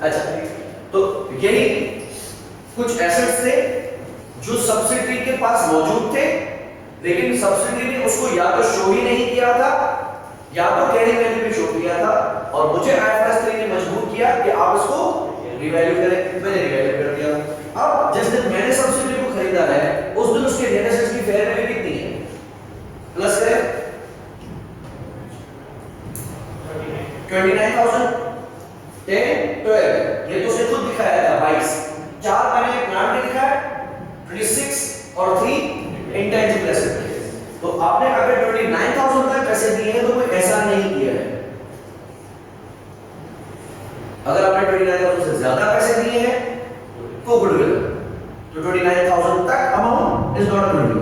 अच्छा, तो यही कुछ एसेट्स थे जो सब्सिडी के पास मौजूद थे, लेकिन सब्सिडी ने उसको या तो शो ही नहीं किया था या तो कैरिंग वैल्यू पे शो किया था, और मुझे आईएफआरएस 3 ने मजबूर किया कि आप इसको रिवैल्यू करें। मैंने रिवैल्यू कर दिया। अब जिस दिन मैंने सब्सिडी को खरीदा है उस दिन उसके नेट एसेट्स की फेयर वैल्यू कितनी है? प्लस करें 29,000, 10, 12। ये तो उसने खुद दिखाया था 22। 4 मैंने प्लांट में दिखाया, 26 और 3 इंटेंजिबल एसेट। तो आपने अगर 29,000 तक पैसे दिए हैं तो कोई ऐसा नहीं किया है। अगर आपने 29,000 से ज्यादा पैसे दिए हैं तो गुडविल। तो 29,000 तक अमाउंट इज नॉट गुडविल।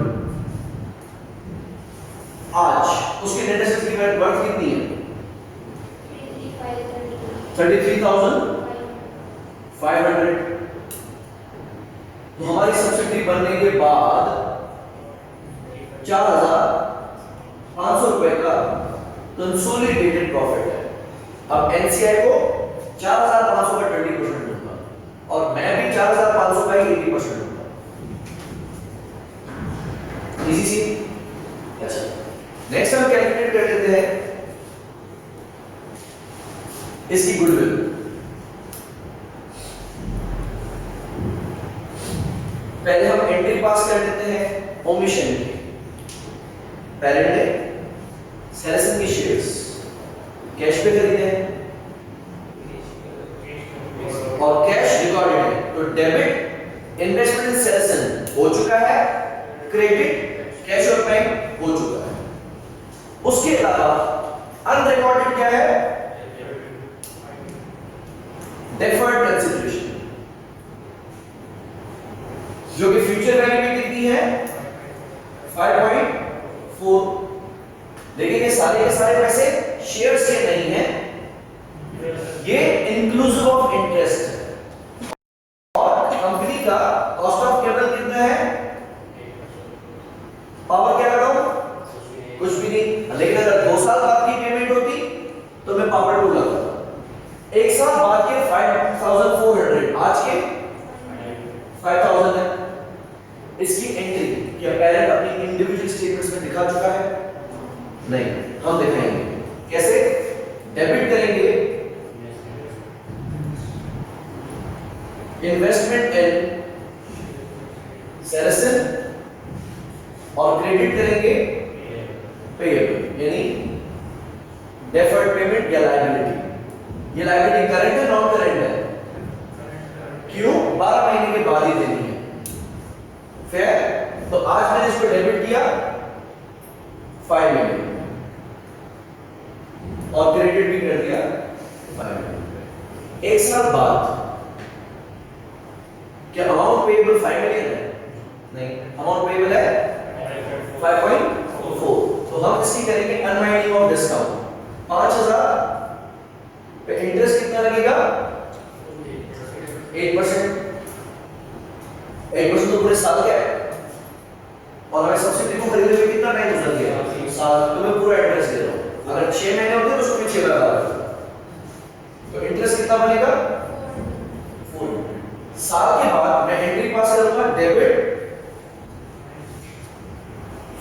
आज उसके नेट एसेट्स की वर्थ कितनी है? 33,500। तो हमारी सब्सिडी बनने के बाद 4,500 रुपए का कंसोलिडेटेड प्रॉफिट है। अब एनसीआई को 4,500 का 20% दूंगा और मैं भी 4,500 का 80% दूंगा। इजी सी। अच्छा, नेक्स्ट हम कैलकुलेट कर लेते हैं इसकी गुडविल। पहले हम एंट्री पास कर देते हैं ओमिशन की। पेरेंट ने सेलेसन की शेयर्स कैश पे खरीदे हैं और कैश रिकॉर्डेड है, तो डेबिट इन्वेस्टमेंट इन सेलेसन हो चुका है, क्रेडिट कैश और बैंक हो चुका है। उसके अलावा अनरिकॉर्डेड क्या है? डेफर्ड कंसीडरेशन, जो कि फ्यूचर वैल्यू में कितनी है? 5.4। लेकिन ये सारे के सारे पैसे शेयर्स के नहीं हैं, ये इंक्लूसिव ऑफ इंटरेस्ट है। और कंपनी का कॉस्ट ऑफ कैपिटल कितना है? पावर क्या लगाऊं? कुछ भी नहीं। लेकिन अगर 2 साल बाद की पेमेंट होती तो मैं पावर 2 लगाता। 1 साल बाद के 5,400, आज के 5,000 है। इसकी एंट्री क्या पेरेंट अपनी इंडिविजुअल स्टेटमेंट्स में दिखा चुका है? नहीं, हम दिखाएंगे। कैसे? डेबिट करेंगे इन्वेस्टमेंट इन सेरेसन और क्रेडिट करेंगे पेएबल, यानी डेफर्ड पेमेंट या लायबिलिटी। ये लायबिलिटी करंट है नॉन करंट है? क्यों? 12 महीने के बाद ही देनी है। फेयर? तो आज मैंने इसको डेबिट किया 5 मिलियन और क्रेडिट भी कर दिया 5 मिलियन। एक साल बाद क्या अमाउंट पेएबल 5 मिलियन है? नहीं, अमाउंट पेएबल है 5.4। तो हम इसकी करेंगे अनवाइंडिंग ऑफ डिस्काउंट। 5000 पे इंटरेस्ट कितना लगेगा? 8%। 8% तो पूरे साल का है और हमें सब्सिडी को खरीदने में कितना टाइम गुजर गया? साल। तो मैं पूरा इंटरेस्ट दे रहा हूं। अगर 6 महीने होते तो उसको 6 लगा देता। तो इंटरेस्ट कितना बनेगा? 4। साल के बाद मैं एंट्री पास करूंगा debit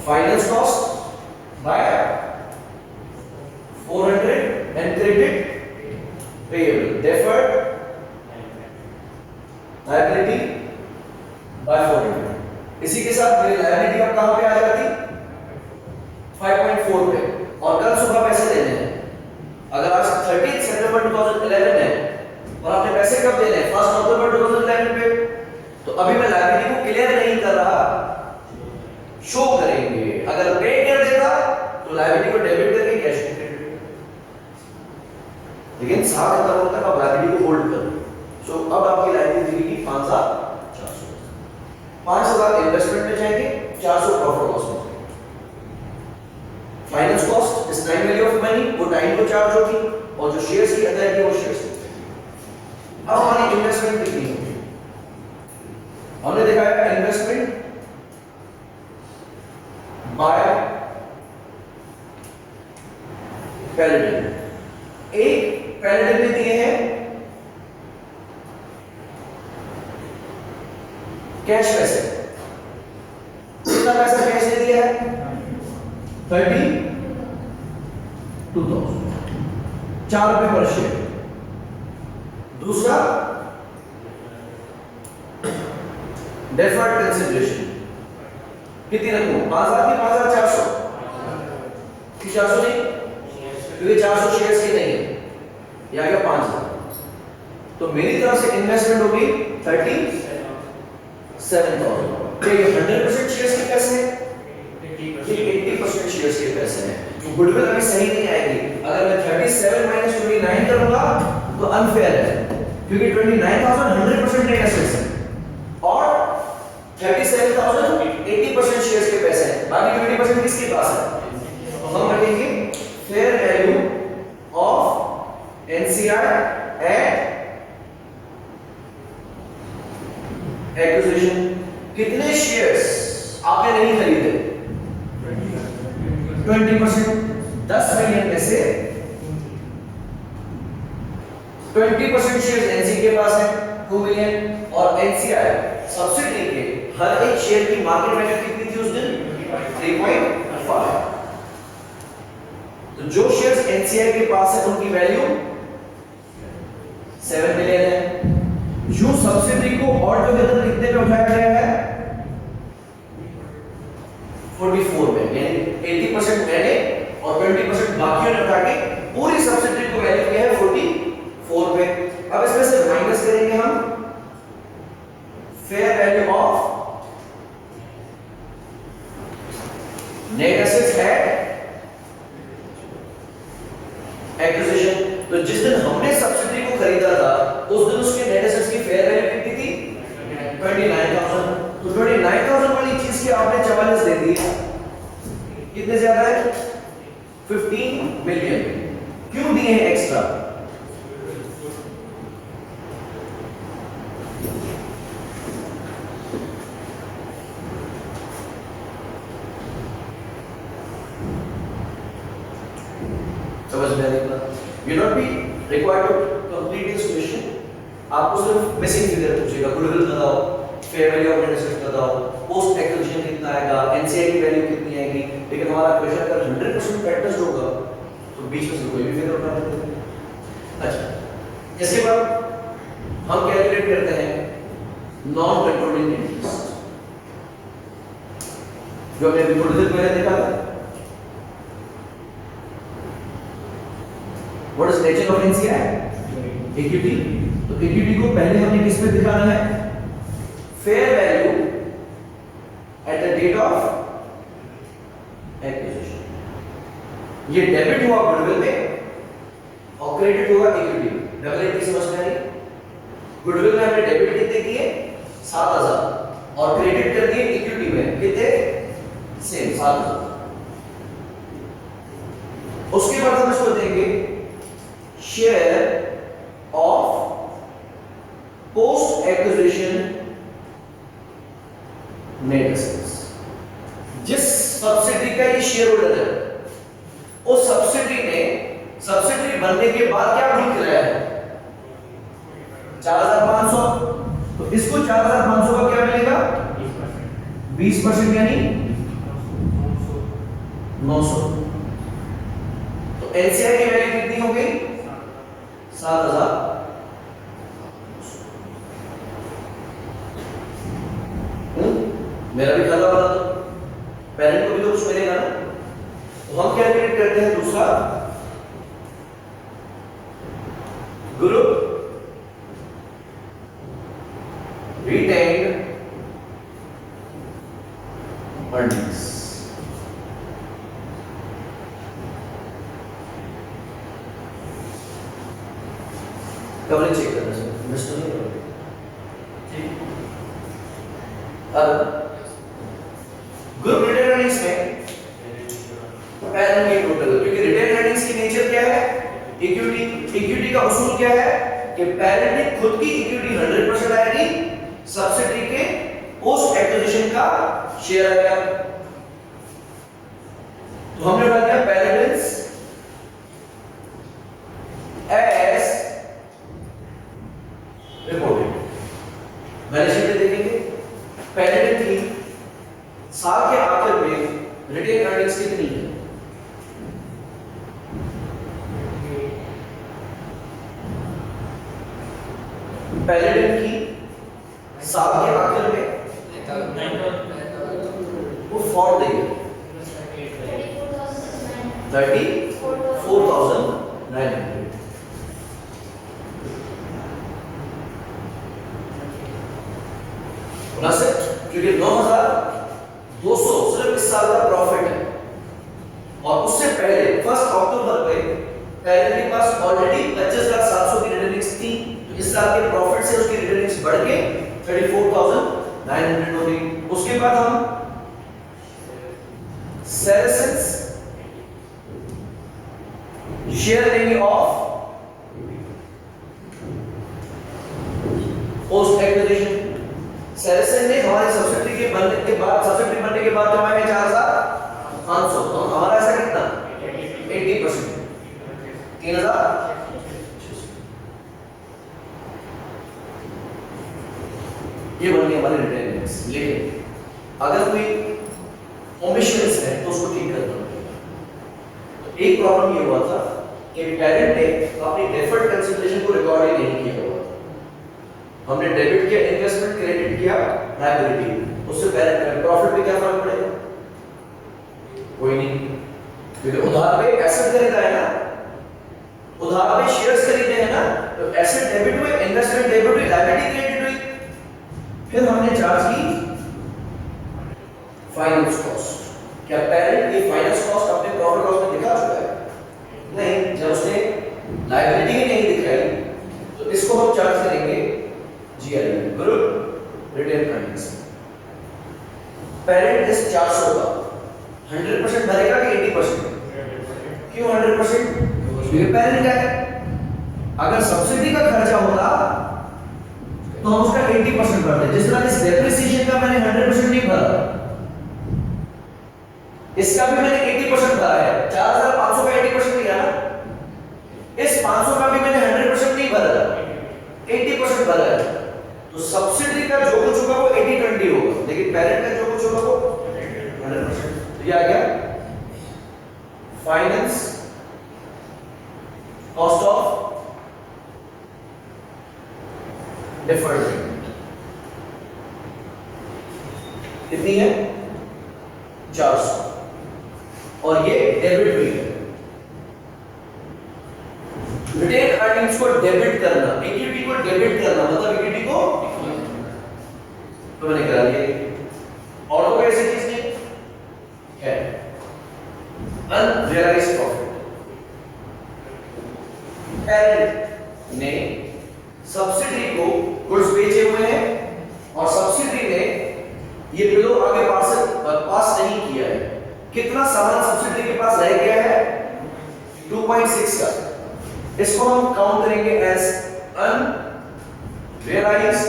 finance cost by 400 and credit payable deferred liability by 400। इसी के साथ मेरी लायबिलिटी अब कहां पे आ जाती? 5.4 पे। और कल सुबह पैसे देने हैं। अगर आज 30 सितंबर 2011 है और आपने पैसे कब देने हैं? 1 अक्टूबर 2011 पे। तो अभी मैं लायबिलिटी को क्लियर नहीं कर रहा, शो करेंगे। अगर पे कर देता तो लायबिलिटी को डेबिट करके कैश में क्रेडिट, लेकिन साल खत्म होने तक आप लायबिलिटी को होल्ड करो। सो अब आपकी लायबिलिटी दिखेगी 5400। 5000 इन्वेस्टमेंट में जाएंगे, 400 प्रॉफिट लॉस में। Finance cost is time value of money, वो टाइम को चार्ज होगी और जो शेयर्स की अदायगी वो शेयर्स की। अब हमारी इन्वेस्टमेंट कितनी होगी? हमने दिखाया इन्वेस्टमेंट बाय पैलेटिव। एक पैलेटिव ने दिए हैं कैश पैसे। कितना पैसा कैश दे दिया है? 32,000, 4 रुपए पर शेयर। दूसरा डेफर्ड कंसिडरेशन कितनी रकम? 5,000 की 5,400 की 400 नहीं, क्योंकि 400 शेयर्स की नहीं है, ये आ गया 5,000। तो मेरी तरफ से इन्वेस्टमेंट होगी 37,000। क्या ये 100% शेयर्स के पैसे हैं? ये 80% शेयर्स के पैसे हैं। गुडविल अभी सही नहीं आएगी। अगर मैं 37 माइनस 29 करूंगा तो अनफेयर है, क्योंकि 29,000 100% नेट एसेट्स है और 37,000 80% शेयर्स के पैसे हैं। बाकी 20% किसके पास है? तो हम रखेंगे fair value of NCR at acquisition. कितने शेयर्स आपने नहीं खरीदे? 20%। 10 मिलियन में से 20% शेयर्स एनसी के पास है 2 मिलियन और एनसीआर सब्सिडी के हर एक शेयर की मार्केट वैल्यू कितनी थी उस दिन? 3.5। तो जो शेयर्स एनसीआर के पास है उनकी वैल्यू 7 मिलियन है। जो सब्सिडी को और टुगेदर कितने पे उठाया गया है? 44 में, यानी 80% मैंने और 20% बाकियों ने उठा के पूरी सब्सिडी को वैल्यू किया है 44 पे। अब इसमें से माइनस करेंगे हम fair value of net assets at acquisition. तो जिस दिन हमने सब्सिडी को खरीदा था उस दिन उसके नेट एसेट्स की फेयर वैल्यू कितनी थी? 29,000। तो 29,000 वाली चीज की आपने 44 दे दी, कितने ज्यादा है? 15 मिलियन। क्यों दिए हैं एक्स्ट्रा? समझ में आएगा? You not be required to complete this question. आपको सिर्फ बेसिक फिगर पूछेगा, गुडविल बताओ, fair value of net assets बताओ, पोस्ट एक्विजिशन कितना आएगा, एनसीआई की वैल्यू कितनी आएगी। लेकिन हमारा क्वेश्चन अगर 100% फैक्टर्स होगा तो बीच में से कोई भी फिगर उठा लेते हैं। अच्छा, इसके बाद हम कैलकुलेट करते हैं नॉन कंट्रोलिंग इंटरेस्ट, जो हमने अभी थोड़ी देर पहले देखा था। What is nature of NCI? Equity. तो इक्विटी को पहले हमने किस पे दिखाना है? Fair value at the date of acquisition. ये डेबिट हुआ गुडविल में और क्रेडिट हुआ इक्विटी में। डबल एंट्री समझ में आई? गुडविल में हमने डेबिट कितने किए? 7000 और क्रेडिट कर दिए इक्विटी में कितने? सेम 7000। उसके बाद हम इसको देंगे share of post acquisition net assets. जिस सब्सिडी का ये शेयर होल्डर है, उस सब्सिडी ने सब्सिडी बनने के बाद क्या बिल कराया है? 4500। तो इसको 4500 का क्या मिलेगा? 20% यानी 900। तो एनसीआई की वैल्यू कितनी हो गई? 7000। मेरा भी खाता बना, तो पेरेंट को भी तो कुछ मिलेगा ना। तो हम कैलकुलेट करते हैं दूसरा group retained earnings। Coverage check करना है, मिस्टर नहीं करोगे? अब ग्रुप रिटेन अर्निंग्स में पेरेंट की टोटल, क्योंकि रिटेन अर्निंग्स की नेचर क्या है? इक्विटी। इक्विटी का उसूल क्या है कि पेरेंट ने खुद की इक्विटी 100% आएगी, सब्सिडी के पोस्ट एक्विजिशन का शेयर आएगा। तो हमने डाल दिया parents as reported. Balance sheet में देखेंगे पेरेंट की साल के आखिर में रिटेन अर्निंग्स कितनी है? पेरेंट की साल के आखिर में वो फॉर्म देंगे 34,900 प्लस, क्योंकि 9,200 सिर्फ इस साल का प्रॉफिट है। और उससे पहले 1 अक्टूबर पे पेरेंट के पास ऑलरेडी 25,700 की रिटर्निंग्स थी। तो इस साल के प्रॉफिट से उसकी रिटर्निंग्स बढ़ के 34,900 हो गई। उसके बाद हम सेरेसेंस शेयर लेंगे ऑफ पोस्ट एक्विजिशन। सेरेसन ने हमारे सब्सिडी के बनने के बाद कमाए 4,500। तो हमारा ऐसा कितना? 80%, 3,000। ये बन गई हमारी रिटेन अर्निंग्स। लेकिन अगर कोई ओमिशंस है तो उसको ठीक करना पड़ेगा। तो एक प्रॉब्लम ये हुआ था कि पेरेंट ने अपनी डेफर्ड कंसिडरेशन को रिकॉर्ड ही नहीं किया हुआ। हमने डेबिट किया, इन्वेस्टमेंट, क्रेडिट किया, लायबिलिटी, उससे पेरेंट प्रॉफिट पे क्या फर्क पड़ेगा? कोई नहीं, क्योंकि उधार पे एसेट खरीदा है ना, उधार पे शेयर्स खरीदे हैं ना, तो एसेट डेबिट हुए, इन्वेस्टमेंट डेबिट हुई, लायबिलिटी क्रेडिट हुई। फिर हमने चार्ज की फाइनेंस कॉस्ट। क्या पेरेंट की फाइनेंस कॉस्ट अपने प्रॉफिट लॉस में दिखा चुका है? नहीं। जब उसने लायबिलिटी ही नहीं दिखाई तो इसको हम चार्ज करेंगे GRE, group retained earnings. Parent इस 400 का 100% भरेगा कि 80%? क्यों 100%? क्योंकि पेरेंट है। अगर सब्सिडी का खर्चा होता तो हम उसका 80% भरते। जिस तरह इस डेप्रिसिएशन का मैंने 100% नहीं भरा, इसका भी मैंने 80% भरा है। 4,500 का 80% दिया ना, इस 500 का भी मैंने 100% नहीं भरा, 80% भरा है। तो सब्सिडी का जो कुछ होगा वो 80-20 होगा, लेकिन पेरेंट का जो कुछ होगा वो 100%। तो ये आ गया finance cost of deferred payment. कितनी है 400 और ये डेबिट भी है। रिटेन अर्निंग्स को डेबिट करना, इक्विटी को डेबिट करना मतलब इक्विटी को तो मैंने करा दिया। और तो कैसी चीज नहीं है अनरियलाइज्ड प्रॉफिट। पेरेंट ने सब्सिडी को गुड्स बेचे हुए हैं और सब्सिडी ने ये बिलो आगे पास नहीं किया है। कितना सामान सब्सिडी के पास रह गया है 2.6 का, इसको हम काउंट करेंगे एज अनरियलाइज्ड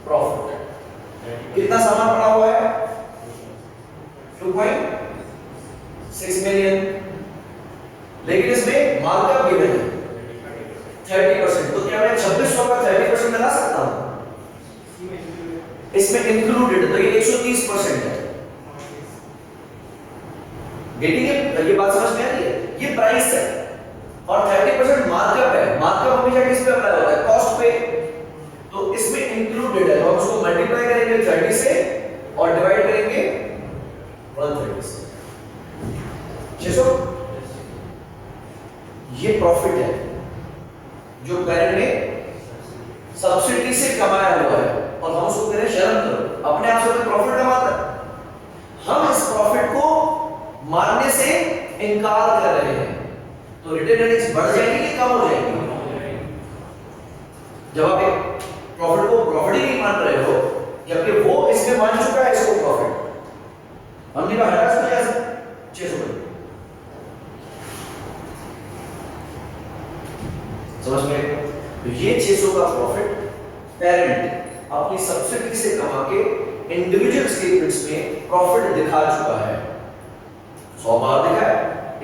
प्रॉफिट। कितना सामान पड़ा हुआ है 2.6 मिलियन, लेकिन इसमें मार्कअप गिवन है 30%। तो क्या मैं 2600 का 30% लगा सकता हूं? इसमें इंक्लूडेड तो ये 130% है। गेटिंग ये बात समझ में आ रही है? ये प्राइस है और 30% मार्कअप है। मार्कअप हमेशा किस पे अप्लाई होता है? कॉस्ट पे। तो इसमें इंक्लूडेड है, तो हम उसको मल्टीप्लाई करेंगे 30 से और डिवाइड करेंगे 130 से। 600 ये प्रॉफिट है जो पेरेंट ने सब्सिडी से कमाया हुआ है और हम उसको कह रहे हैं शर्म करो। अपने आप से प्रॉफिट कमाता है, हम इस प्रॉफिट को मानने से इनकार कर रहे हैं। तो रिटेन अर्निंग्स बढ़ जाएंगी कि कम हो जाएंगी? जब आप एक प्रॉफिट को प्रॉफिट ही नहीं मान रहे हो, जबकि वो इसमें मान चुका है इसको प्रॉफिट, हमने कहा हटा सकते हैं 600। समझ में? तो ये 600 का प्रॉफिट पेरेंट अपनी सब्सिडी से कमा के इंडिविजुअल स्टेटमेंट्स में प्रॉफिट दिखा चुका है। 100 बार दिखा है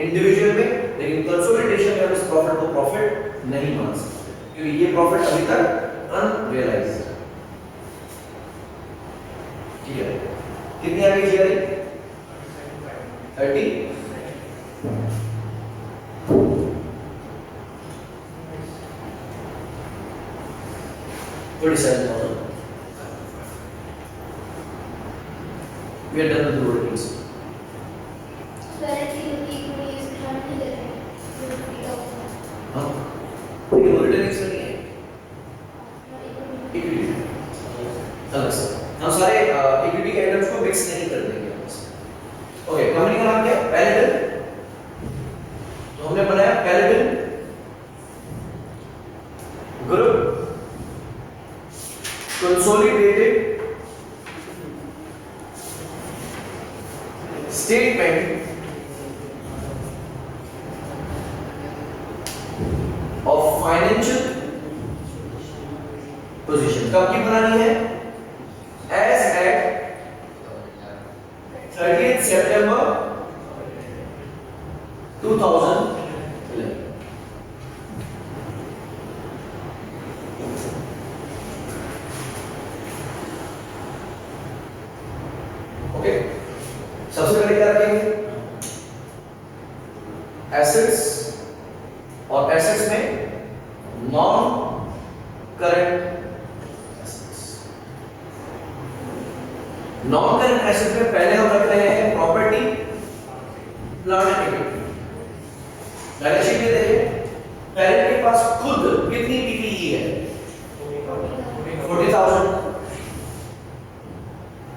इंडिविजुअल में, लेकिन कंसोलिडेशन में हम इस प्रॉफिट को प्रॉफिट नहीं मान सकते क्योंकि ये प्रॉफिट अभी तक अनरियलाइज्ड है। ठीक है, कितनी आ गई GRE? 30। We are done with the routines. हाँ, लेकिन वो रिटर्निंग्स में नहीं है, इक्विटी अलग से। हम सारे इक्विटी के आइटम्स को मिक्स नहीं कर देंगे। ओके, कंपनी का नाम क्या है? पैलेटन। तो हमने बनाया पैलेटन group consolidated statement of financial position. कब की बनानी है? As eight 30th September 2011। Okay, सबसे पहले क्या रखेंगे? एसेट्स, और एसेट्स में non current assets. Non current assets में पहले हम रख रहे हैं property, plant and equipment. Balance sheet में देखिए, पेरेंट के पास खुद कितनी पीपीई है? 40,000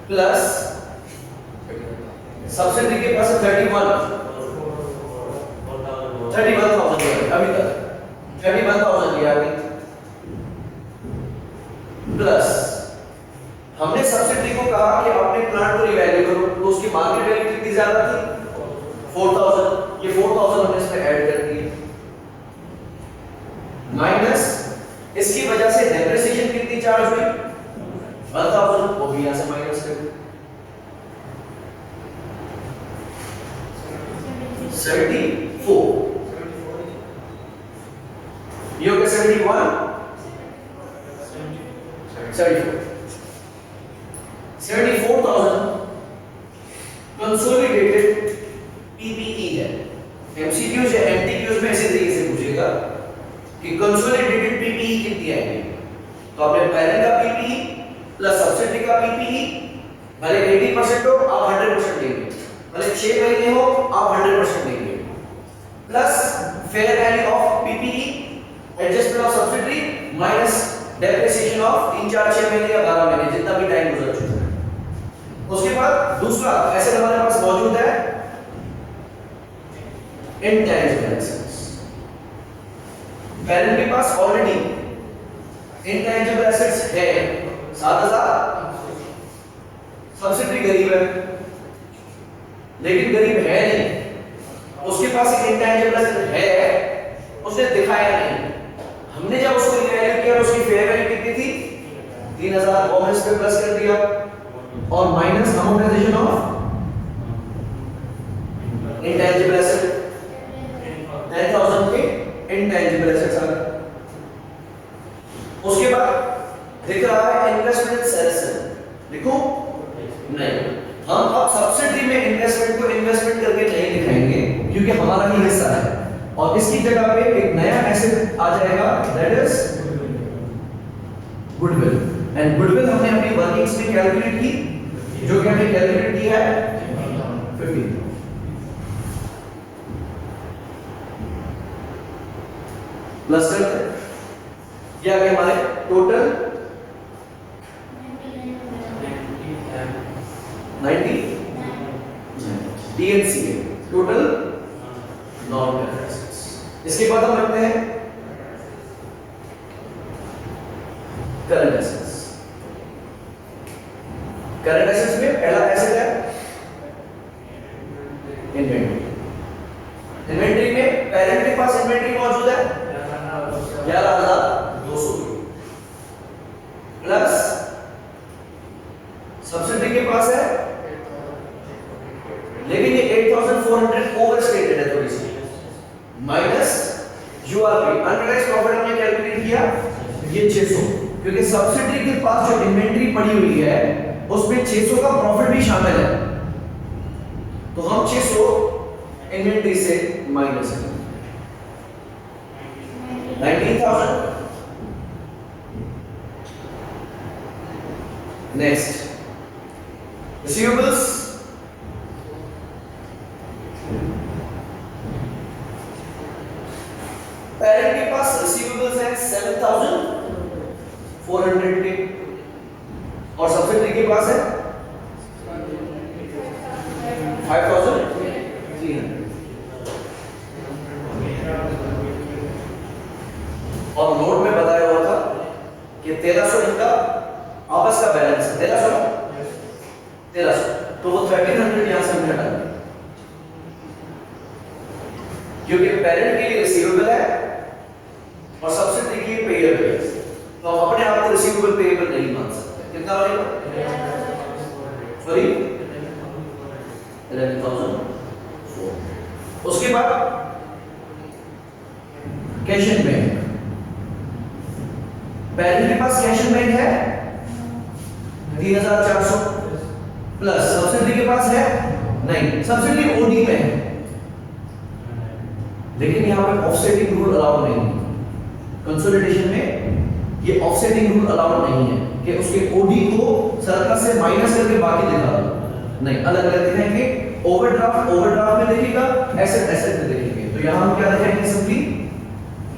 प्लस सब्सिडी के पास 31,000 अभी तक 31,000 लिया अभी, प्लस हमने सब्सिडी को कहा कि अपने प्लांट को रिवैल्यू करो, तो उसकी मार्केट वैल्यू कितनी ज्यादा थी? 4,000। ये 4,000 हमने इसमें ऐड कर दिए, माइनस इसकी वजह से डेप्रिसिएशन कितनी चार्ज हुई? 1,000, वो भी यहां से माइनस कर दिया। 74, ये हो गया 71, 74,000 कंसोलिडेटेड पीपीई है। एमसीक्यूज या एमटीक्यूज में ऐसे तरीके से पूछेगा कि कंसोलिडेटेड पीपीई कितनी आएगी। तो आपने पेरेंट का पीपीई प्लस सब्सिडी का पीपीई भले 80% हो आप 100% देंगे, भले 6 महीने हो आप 100% देंगे, plus fair value of PPE, adjustment of subsidy minus depreciation of 3 4 6 महीने या 12 महीने जितना भी टाइम गुजर चुका है। उसके बाद दूसरा एसेट हमारे पास मौजूद है इंटेंजिबल एसेट्स। पेरेंट के पास ऑलरेडी इंटेंजिबल एसेट्स है 7000, सब्सिडी गरीब है लेकिन गरीब है नहीं, उसके पास एक इंटेंजिबल एसेट है, उसने दिखाया नहीं, हमने जब उसको इवैल्यूएट किया उसकी फेयर वैल्यू कितनी थी 3000, वो हमने इस पे प्लस कर दिया और minus amortisation of intangible asset 10000 के इंटेंजिबल एसेट्स आ गए। उसके बाद दिख रहा है इन्वेस्टमेंट सेलेक्शन, लिखो नहीं, हम अब सब्सिडी में इन्वेस्टमेंट को इन्वेस्टमेंट करके नहीं दिखाएंगे क्योंकि हमारा ही हिस्सा है, और इसकी जगह पे एक नया एसेट आ जाएगा that is goodwill. And goodwill हमने अपनी वर्किंग्स में कैलकुलेट की, जो कि हमने कैलकुलेट की है 50 प्लस करते हैं ये आ गए हमारे total 90 DNC total non current assets. इसके बाद हम रखते हैं करंट एसेट्स। करंट एसेट्स में पहला एसेट है इन्वेंटरी। इन्वेंटरी में पेरेंट के पास इन्वेंटरी मौजूद है 11200 प्लस सब्सिडी के पास है, लेकिन ये 8400 ओवरस्टेटेड है थोड़ी सी, माइनस यूआरपी अनरियलाइज्ड प्रॉफिट हमने कैलकुलेट किया ये 600, क्योंकि सब्सिडी के पास जो इन्वेंटरी पड़ी हुई है उसमें 600 का प्रॉफिट भी शामिल है, तो हम 600 इन्वेंटरी से माइनस करें 19,000। नेक्स्ट रिसीवेबल्स, पेरेंट के पास रिसीवेबल्स हैं 7,400 के और सब्सिडी के पास है 5,300, और नोट में बताया हुआ था कि 1300 इनका आपस का बैलेंस है 1300, तो वो 1300 यहां से हमने हटा दिया क्योंकि पेरेंट के लिए रिसीवेबल है और सब्सिडी के लिए पेएबल है, तो हम अपने आप को रिसीवेबल पेएबल नहीं मान सकते। कितना बनेगा सॉरी 11,000। उसके बाद कैश एंड बैंक, पेरेंट के पास कैश एंड बैंक है 3,400 प्लस सब्सिडी के पास है नहीं, सब्सिडी ओडी में है लेकिन यहां पे ऑफसेटिंग रूल अलाउ नहीं है, कंसोलिडेशन में ये ऑफसेटिंग रूल अलाउ नहीं है कि उसके ओडी को सरप्लस से माइनस करके बाकी दिखा दो, नहीं, अलग अलग दिखाएंगे। ओवरड्राफ्ट में देखेगा, एसेट में देखेंगे, तो यहां हम क्या दिखाएंगे सिंपली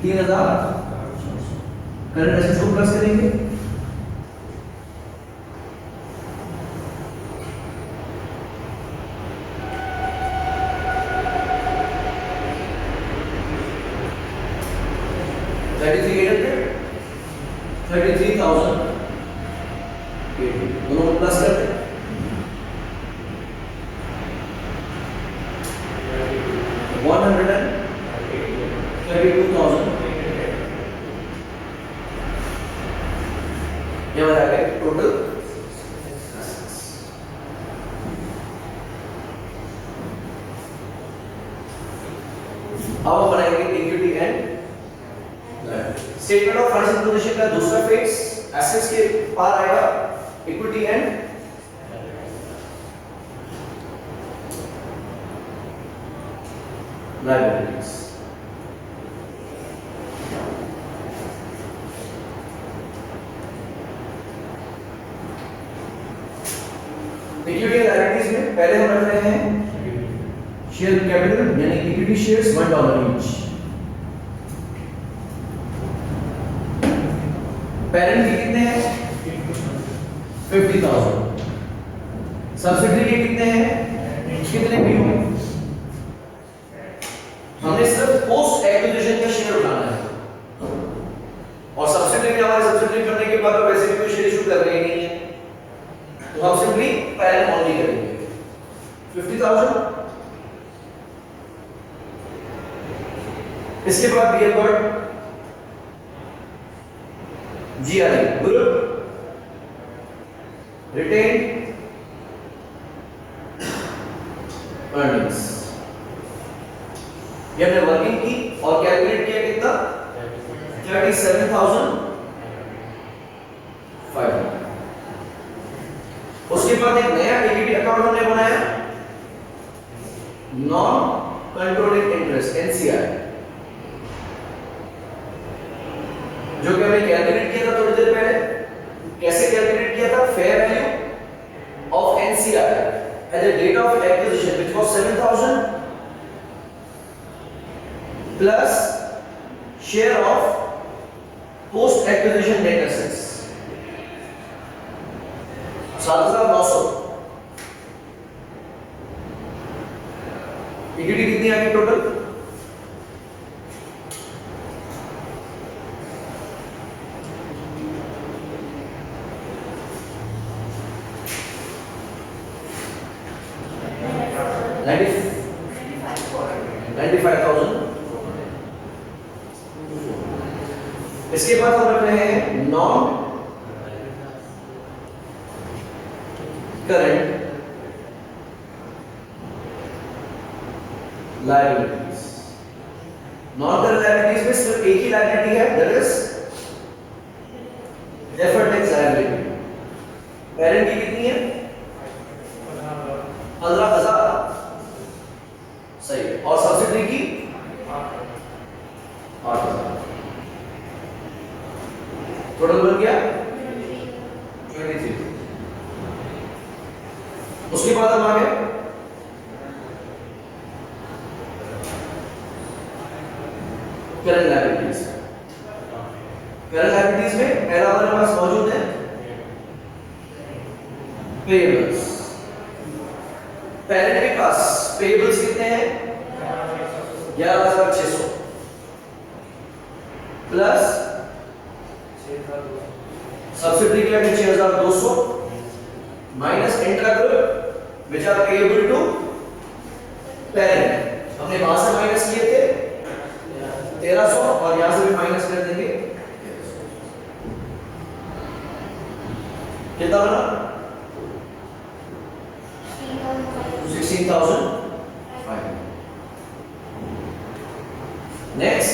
3,000 करंट एसेट्स को प्लस करेंगे, दोनों प्लस करते हैं 132,000 ये हमारा आ गया टोटल। अब हम बनाएंगे equity and statement of financial position का दूसरा फेज एसेट्स के पार आएगा equity and liabilities. Equity liabilities में पहले हम रख रहे हैं शेयर कैपिटल यानी इक्विटी शेयर्स $1 ईच। पेरेंट के कितने हैं 50,000। सब्सिडियरी के कितने हैं कितने भी होंगे। हमने सिर्फ पोस्ट एक्विजिशन का शेयर उठाना है और सब्सिडियरी हमारे सब्सिडियरी करने के बाद वैसे भी कोई शेयर इशू कर रहे नहीं है तो हम सिंपली पेरेंट ओनली करेंगे 50,000। इसके बाद we have got GRE group retained earnings. ये हमने वर्किंग की और कैलकुलेट किया कितना 37,500। उसके बाद एक नया इक्विटी अकाउंट हमने बनाया नॉन कंट्रोलिंग इंटरेस्ट NCI जो कि हमने कैलकुलेट किया था थोड़ी देर पहले। कैसे कैलकुलेट किया था fair value of NCI at the date of acquisition which was 7,000 plus share of post acquisition net assets 7,900। Equity कितनी आ गई टोटल 95,000। इसके बाद हम रख रहे हैं non current liabilities. Non current liabilities में सिर्फ एक ही लायबिलिटी है that is deferred tax liability. Parent की कितनी है 15,000 सही और सब्सिडी की 8,000। टोटल बन गया 23। उसके बाद हम आ गए करंट लायबिलिटीज। करंट लायबिलिटीज में पहला हमारे पास मौजूद है पेएबल्स। पेरेंट के पास पेएबल्स कितने हैं 11,600 प्लस सब्सिडी के लिए 6,200 minus intra group which are payable to parent. हमने वहां से माइनस किए थे 1,300 और यहां से भी माइनस कर देंगे कितना बना 16,500। Next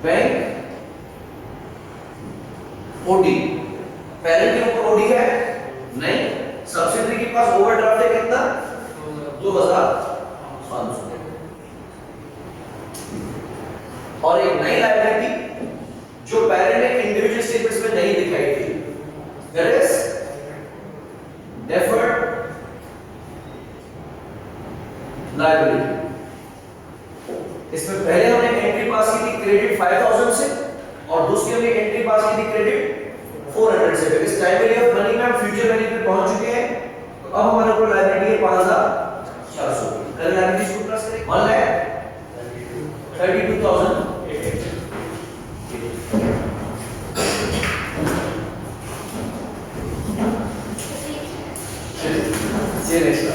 bank OD. पेरेंट के ऊपर ओडी है नहीं, सब्सिडी के पास ओवरड्राफ्ट है कितना 2,500। और एक नई लायबिलिटी जो पेरेंट ने इंडिविजुअल स्टेटमेंट्स में नहीं दिखाई थी दैट इज डेफर्ड लायबिलिटी। इसमें पहले हमने एंट्री पास की थी क्रेडिट 5,000 से और दूसरी हमने एंट्री पास की थी क्रेडिट 400 से। इस टाइम वैल्यू ऑफ मनी में हम फ्यूचर वैल्यू पे पहुंच चुके हैं तो अब हमारे को लायबिलिटी है 5,400। करंट लायबिलिटीज को प्लस करें 1,32,000। नेक्स्ट